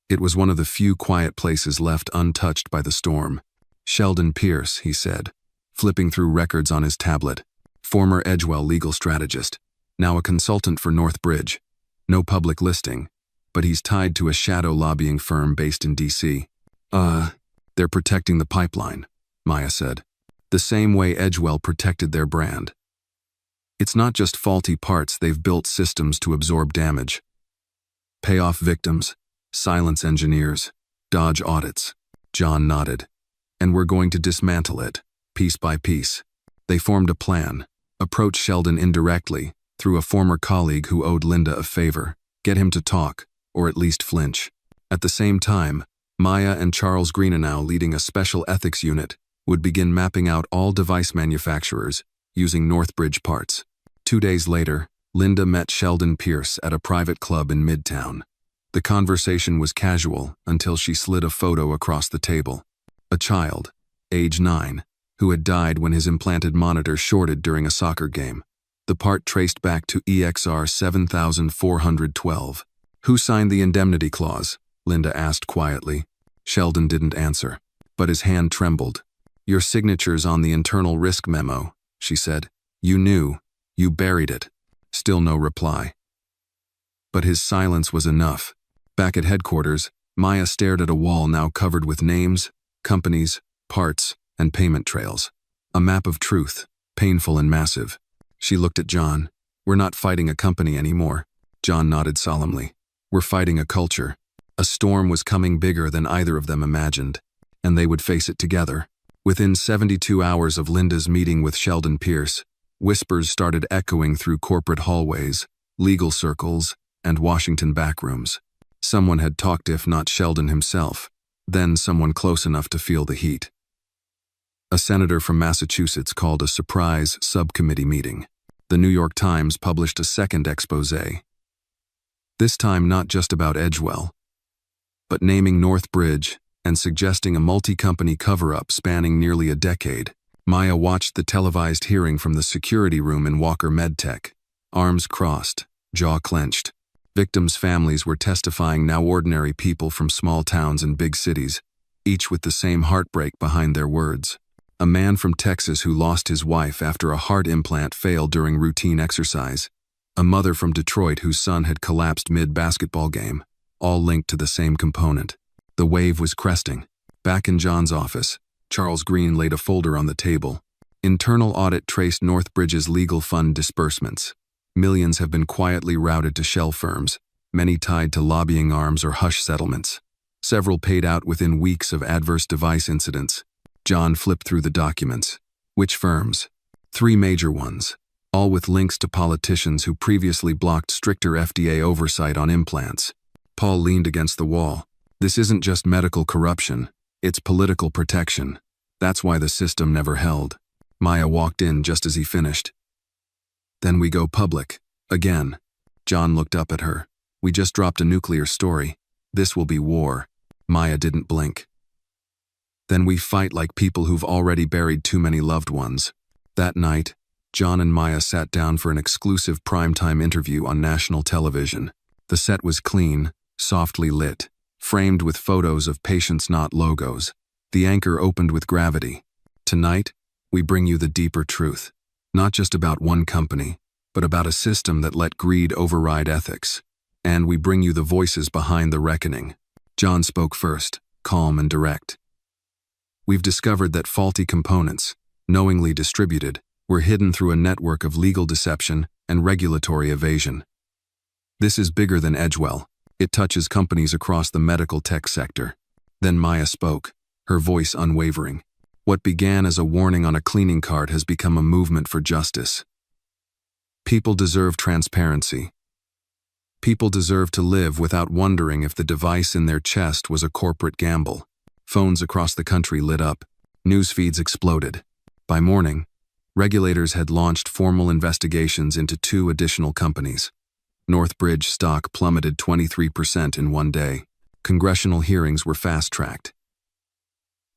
It was one of the few quiet places left untouched by the storm. "Sheldon Pierce," he said, flipping through records on his tablet. "Former Edgewell legal strategist, now a consultant for Northbridge. No public listing, but he's tied to a shadow lobbying firm based in D.C. They're protecting the pipeline, Maya said. The same way Edgewell protected their brand. It's not just faulty parts, they've built systems to absorb damage. Pay off victims, silence engineers, dodge audits. John nodded. And we're going to dismantle it, piece by piece. They formed a plan, approached Sheldon indirectly, through a former colleague who owed Linda a favor, get him to talk, or at least flinch. At the same time, Maya and Charles Greenenow, leading a special ethics unit, would begin mapping out all device manufacturers using Northbridge parts. 2 days later, Linda met Sheldon Pierce at a private club in Midtown. The conversation was casual until she slid a photo across the table. A child, age 9, who had died when his implanted monitor shorted during a soccer game. The part traced back to EXR 7412. Who signed the indemnity clause? Linda asked quietly. Sheldon didn't answer, but his hand trembled. Your signature's on the internal risk memo, she said. You knew. You buried it. Still no reply. But his silence was enough. Back at headquarters, Maya stared at a wall now covered with names, companies, parts, and payment trails. A map of truth, painful and massive. She looked at John. We're not fighting a company anymore. John nodded solemnly. We're fighting a culture. A storm was coming bigger than either of them imagined, and they would face it together. Within 72 hours of Linda's meeting with Sheldon Pierce, whispers started echoing through corporate hallways, legal circles, and Washington backrooms. Someone had talked, if not Sheldon himself, then someone close enough to feel the heat. A senator from Massachusetts called a surprise subcommittee meeting. The New York Times published a second exposé. This time not just about Edgewell, but naming Northbridge and suggesting a multi-company cover-up spanning nearly a decade. Maya watched the televised hearing from the security room in Walker MedTech, arms crossed, jaw clenched. Victims' families were testifying, now ordinary people from small towns and big cities, each with the same heartbreak behind their words. A man from Texas who lost his wife after a heart implant failed during routine exercise. A mother from Detroit whose son had collapsed mid-basketball game, all linked to the same component. The wave was cresting. Back in John's office, Charles Green laid a folder on the table. Internal audit traced Northbridge's legal fund disbursements. Millions have been quietly routed to shell firms, many tied to lobbying arms or hush settlements. Several paid out within weeks of adverse device incidents. John flipped through the documents. Which firms? 3 major ones, all with links to politicians who previously blocked stricter FDA oversight on implants. Paul leaned against the wall. This isn't just medical corruption, it's political protection. That's why the system never held. Maya walked in just as he finished. Then we go public. Again. John looked up at her. We just dropped a nuclear story. This will be war. Maya didn't blink. Then we fight like people who've already buried too many loved ones. That night, John and Maya sat down for an exclusive primetime interview on national television. The set was clean, softly lit, framed with photos of patients, not logos. The anchor opened with gravity. Tonight, we bring you the deeper truth. Not just about one company, but about a system that let greed override ethics. And we bring you the voices behind the reckoning. John spoke first, calm and direct. We've discovered that faulty components, knowingly distributed, were hidden through a network of legal deception and regulatory evasion. This is bigger than Edgewell. It touches companies across the medical tech sector. Then Maya spoke, her voice unwavering. What began as a warning on a cleaning cart has become a movement for justice. People deserve transparency. People deserve to live without wondering if the device in their chest was a corporate gamble. Phones across the country lit up. News feeds exploded. By morning, regulators had launched formal investigations into 2 additional companies. Northbridge stock plummeted 23% in one day. Congressional hearings were fast-tracked.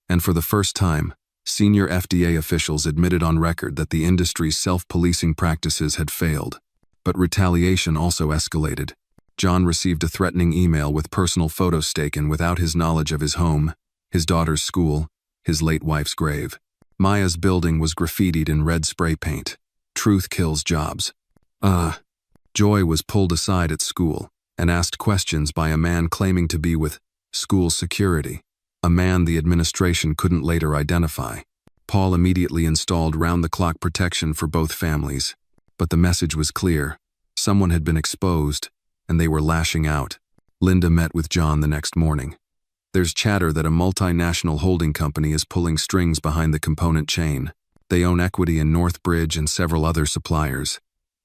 And for the first time, senior FDA officials admitted on record that the industry's self-policing practices had failed. But retaliation also escalated. John received a threatening email with personal photos taken without his knowledge of his home, his daughter's school, his late wife's grave. Maya's building was graffitied in red spray paint. Truth kills jobs. Joy was pulled aside at school. and asked questions by a man claiming to be with school security, a man the administration couldn't later identify. Paul immediately installed round-the-clock protection for both families. But the message was clear. Someone had been exposed, and they were lashing out. Linda met with John the next morning. There's chatter that a multinational holding company is pulling strings behind the component chain. They own equity in Northbridge and several other suppliers.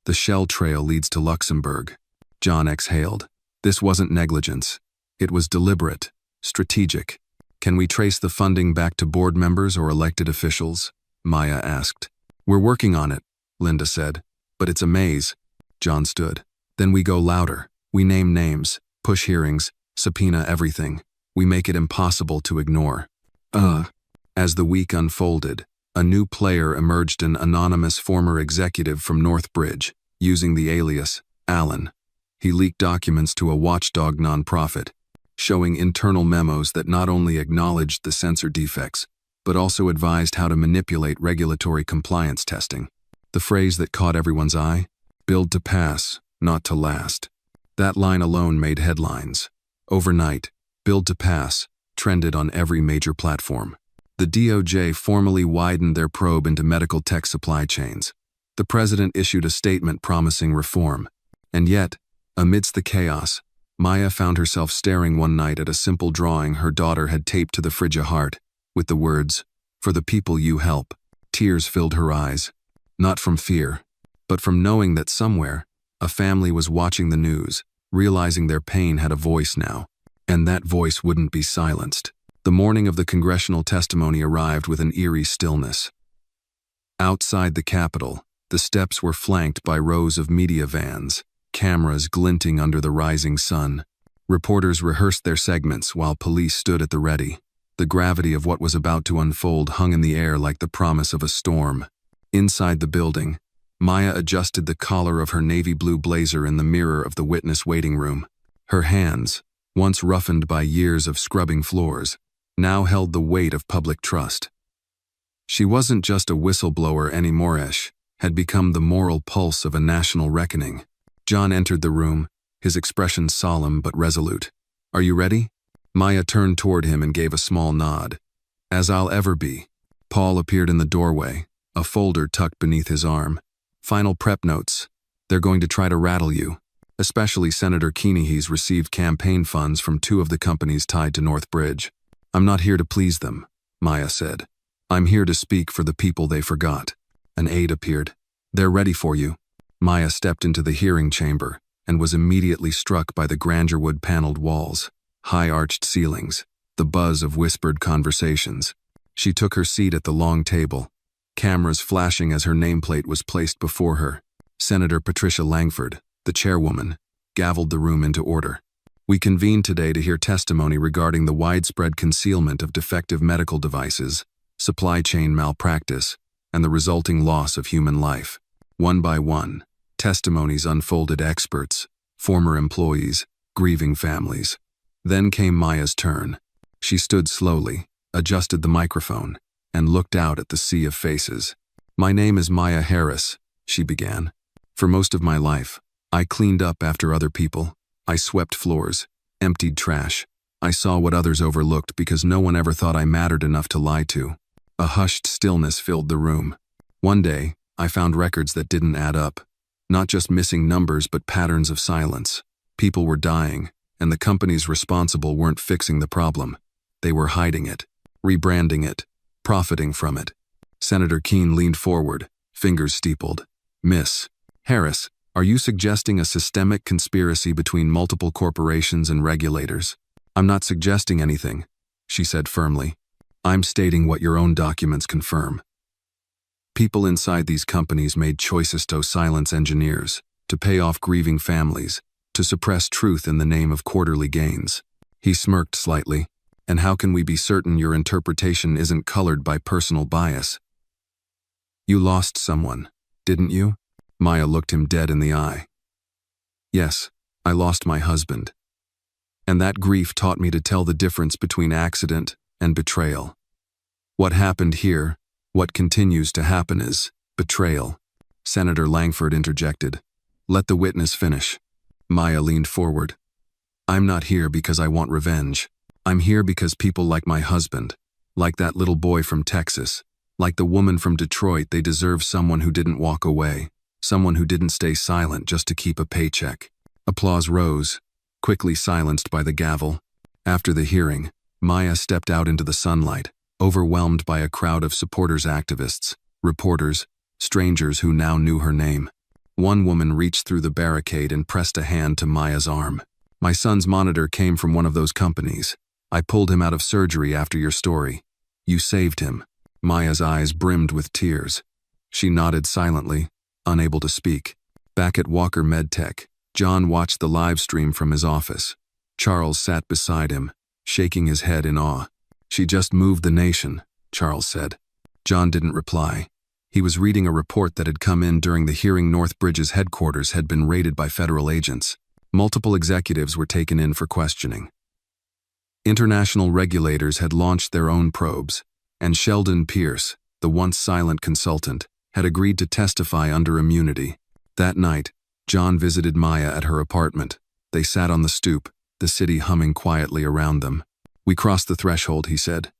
The shell trail leads to Luxembourg. John exhaled. This wasn't negligence. It was deliberate, strategic. Can we trace the funding back to board members or elected officials? Maya asked. We're working on it, Linda said. But it's a maze. John stood. Then we go louder. We name names, push hearings, subpoena everything. We make it impossible to ignore. As the week unfolded, a new player emerged, an anonymous former executive from Northbridge, using the alias Alan. He leaked documents to a watchdog nonprofit, showing internal memos that not only acknowledged the sensor defects, but also advised how to manipulate regulatory compliance testing. The phrase that caught everyone's eye? Build to pass, not to last. That line alone made headlines. Overnight, build to pass trended on every major platform. The DOJ formally widened their probe into medical tech supply chains. The president issued a statement promising reform. And yet, amidst the chaos, Maya found herself staring one night at a simple drawing her daughter had taped to the fridge of heart, with the words, "For the people you help." Tears filled her eyes, not from fear, but from knowing that somewhere, a family was watching the news, realizing their pain had a voice now, and that voice wouldn't be silenced. The morning of the congressional testimony arrived with an eerie stillness. Outside the Capitol, the steps were flanked by rows of media vans, cameras glinting under the rising sun. Reporters rehearsed their segments while police stood at the ready. The gravity of what was about to unfold hung in the air like the promise of a storm. Inside the building, Maya adjusted the collar of her navy blue blazer in the mirror of the witness waiting room. Her hands, once roughened by years of scrubbing floors, now held the weight of public trust. She wasn't just a whistleblower anymore, had become the moral pulse of a national reckoning. John entered the room, his expression solemn but resolute. Are you ready? Maya turned toward him and gave a small nod. As I'll ever be. Paul appeared in the doorway, a folder tucked beneath his arm. Final prep notes. They're going to try to rattle you. Especially Senator Keeney. He's received campaign funds from two of the companies tied to Northbridge. I'm not here to please them, Maya said. I'm here to speak for the people they forgot. An aide appeared. They're ready for you. Maya stepped into the hearing chamber and was immediately struck by the grandeur wood-paneled walls, high-arched ceilings, the buzz of whispered conversations. She took her seat at the long table, cameras flashing as her nameplate was placed before her. Senator Patricia Langford, the chairwoman, gavelled the room into order. We convened today to hear testimony regarding the widespread concealment of defective medical devices, supply chain malpractice, and the resulting loss of human life. One by one, testimonies unfolded: experts, former employees, grieving families. Then came Maya's turn. She stood slowly, adjusted the microphone, and looked out at the sea of faces. My name is Maya Harris, she began. For most of my life, I cleaned up after other people. I swept floors, emptied trash. I saw what others overlooked because no one ever thought I mattered enough to lie to. A hushed stillness filled the room. One day, I found records that didn't add up. Not just missing numbers, but patterns of silence. People were dying, and the companies responsible weren't fixing the problem. They were hiding it, rebranding it, profiting from it. Senator Keene leaned forward, fingers steepled. Miss Harris, are you suggesting a systemic conspiracy between multiple corporations and regulators? I'm not suggesting anything, she said firmly. I'm stating what your own documents confirm. People inside these companies made choices to silence engineers, to pay off grieving families, to suppress truth in the name of quarterly gains. He smirked slightly. And how can we be certain your interpretation isn't colored by personal bias? You lost someone, didn't you? Maya looked him dead in the eye. Yes, I lost my husband. And that grief taught me to tell the difference between accident and betrayal. What happened here, what continues to happen, is betrayal. Senator Langford interjected. Let the witness finish. Maya leaned forward. I'm not here because I want revenge. I'm here because people like my husband, like that little boy from Texas, like the woman from Detroit, they deserve someone who didn't walk away, someone who didn't stay silent just to keep a paycheck. Applause rose, quickly silenced by the gavel. After the hearing, Maya stepped out into the sunlight, overwhelmed by a crowd of supporters, activists, reporters, strangers who now knew her name. One woman reached through the barricade and pressed a hand to Maya's arm. My son's monitor came from one of those companies. I pulled him out of surgery after your story. You saved him. Maya's eyes brimmed with tears. She nodded silently, unable to speak. Back at Walker MedTech, John watched the live stream from his office. Charles sat beside him, shaking his head in awe. She just moved the nation, Charles said. John didn't reply. He was reading a report that had come in during the hearing. Northbridge's headquarters had been raided by federal agents. Multiple executives were taken in for questioning. International regulators had launched their own probes, and Sheldon Pierce, the once silent consultant, had agreed to testify under immunity. That night, John visited Maya at her apartment. They sat on the stoop, the city humming quietly around them. We crossed the threshold, he said.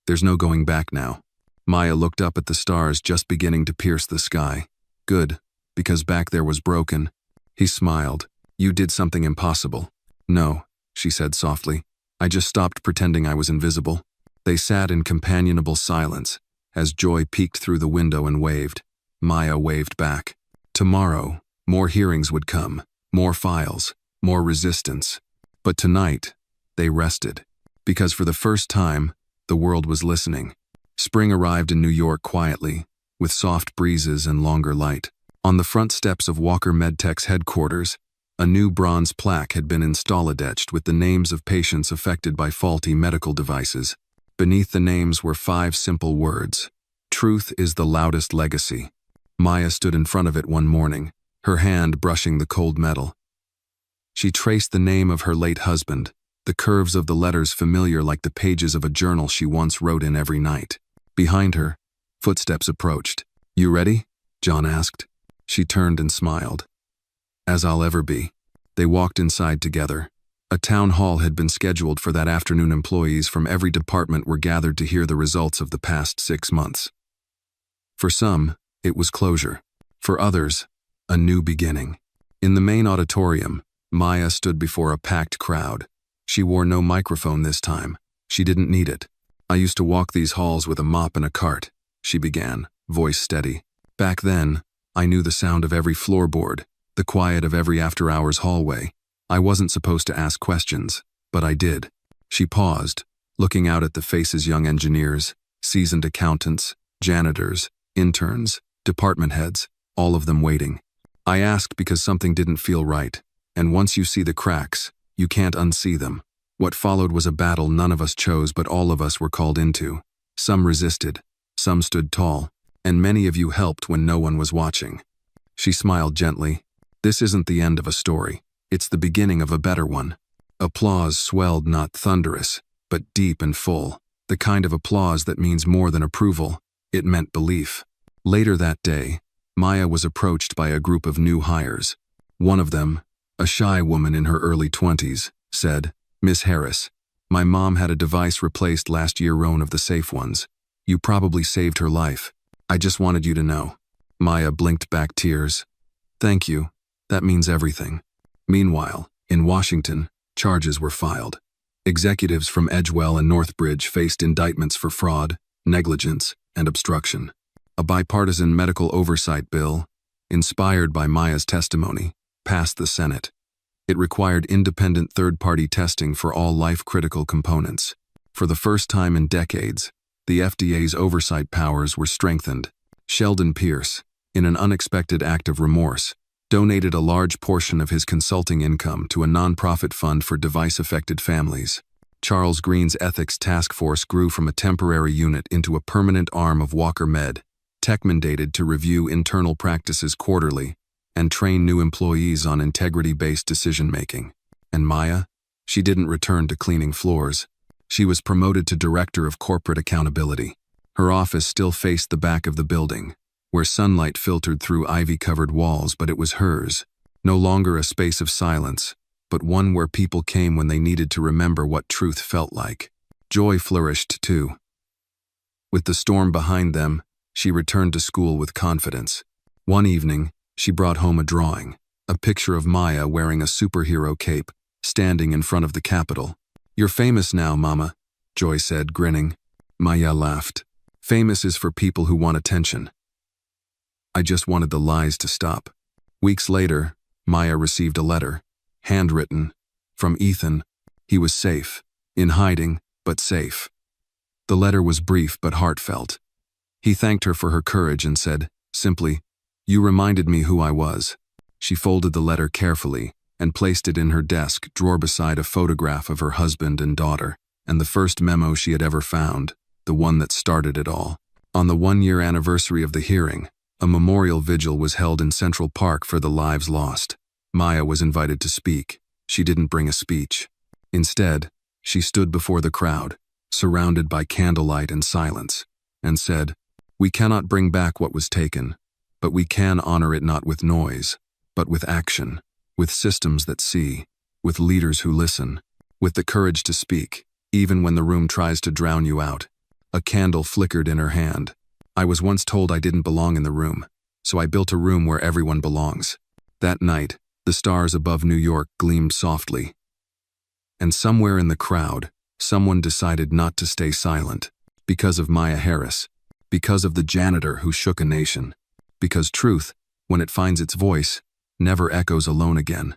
There's no going back now. Maya looked up at the stars just beginning to pierce the sky. Good, because back there was broken. He smiled. You did something impossible. No, she said softly. I just stopped pretending I was invisible. They sat in companionable silence, as Joy peeked through the window and waved. Maya waved back. Tomorrow, more hearings would come, more files, more resistance. But tonight, they rested. Because for the first time, the world was listening. Spring arrived in New York quietly, with soft breezes and longer light. On the front steps of Walker MedTech's headquarters, a new bronze plaque had been installed etched with the names of patients affected by faulty medical devices. Beneath the names were 5 simple words. Truth is the loudest legacy. Maya stood in front of it one morning, her hand brushing the cold metal. She traced the name of her late husband, the curves of the letters familiar like the pages of a journal she once wrote in every night. Behind her, footsteps approached. You ready? John asked. She turned and smiled. As I'll ever be. They walked inside together. A town hall had been scheduled for that afternoon. Employees from every department were gathered to hear the results of the past 6 months. For some, it was closure. For others, a new beginning. In the main auditorium, Maya stood before a packed crowd. She wore no microphone this time. She didn't need it. I used to walk these halls with a mop and a cart, she began, voice steady. Back then, I knew the sound of every floorboard, the quiet of every after-hours hallway. I wasn't supposed to ask questions, but I did. She paused, looking out at the faces: young engineers, seasoned accountants, janitors, interns, department heads, all of them waiting. I asked because something didn't feel right, and once you see the cracks, you can't unsee them. What followed was a battle none of us chose, but all of us were called into. Some resisted, some stood tall, and many of you helped when no one was watching. She smiled gently. This isn't the end of a story. It's the beginning of a better one. Applause swelled, not thunderous, but deep and full. The kind of applause that means more than approval. It meant belief. Later that day, Maya was approached by a group of new hires. One of them, a shy woman in her early 20s, said, Miss Harris, my mom had a device replaced last year, one of the safe ones. You probably saved her life. I just wanted you to know. Maya blinked back tears. Thank you. That means everything. Meanwhile, in Washington, charges were filed. Executives from Edgewell and Northbridge faced indictments for fraud, negligence, and obstruction. A bipartisan medical oversight bill, inspired by Maya's testimony, passed the Senate. It required independent third-party testing for all life-critical components. For the first time in decades, the FDA's oversight powers were strengthened. Sheldon Pierce, in an unexpected act of remorse, donated a large portion of his consulting income to a nonprofit fund for device-affected families. Charles Green's ethics task force grew from a temporary unit into a permanent arm of Walker Med, tech-mandated to review internal practices quarterly and train new employees on integrity-based decision-making. And Maya? She didn't return to cleaning floors. She was promoted to Director of Corporate Accountability. Her office still faced the back of the building, where sunlight filtered through ivy-covered walls, but it was hers. No longer a space of silence, but one where people came when they needed to remember what truth felt like. Joy flourished too. With the storm behind them, she returned to school with confidence. One evening, she brought home a drawing, a picture of Maya wearing a superhero cape, standing in front of the Capitol. "You're famous now, Mama," Joy said, grinning. Maya laughed. "Famous is for people who want attention. I just wanted the lies to stop." Weeks later, Maya received a letter, handwritten, from Ethan. He was safe, in hiding, but safe. The letter was brief but heartfelt. He thanked her for her courage and said, simply, "You reminded me who I was." She folded the letter carefully and placed it in her desk drawer beside a photograph of her husband and daughter, and the first memo she had ever found, the one that started it all. On the 1-year anniversary of the hearing, a memorial vigil was held in Central Park for the lives lost. Maya was invited to speak. She didn't bring a speech. Instead, she stood before the crowd, surrounded by candlelight and silence, and said, "We cannot bring back what was taken, but we can honor it not with noise, but with action, with systems that see, with leaders who listen, with the courage to speak, even when the room tries to drown you out." A candle flickered in her hand. "I was once told I didn't belong in the room, so I built a room where everyone belongs." That night, the stars above New York gleamed softly. And somewhere in the crowd, someone decided not to stay silent, because of Maya Harris, because of the janitor who shook a nation, because truth, when it finds its voice, never echoes alone again.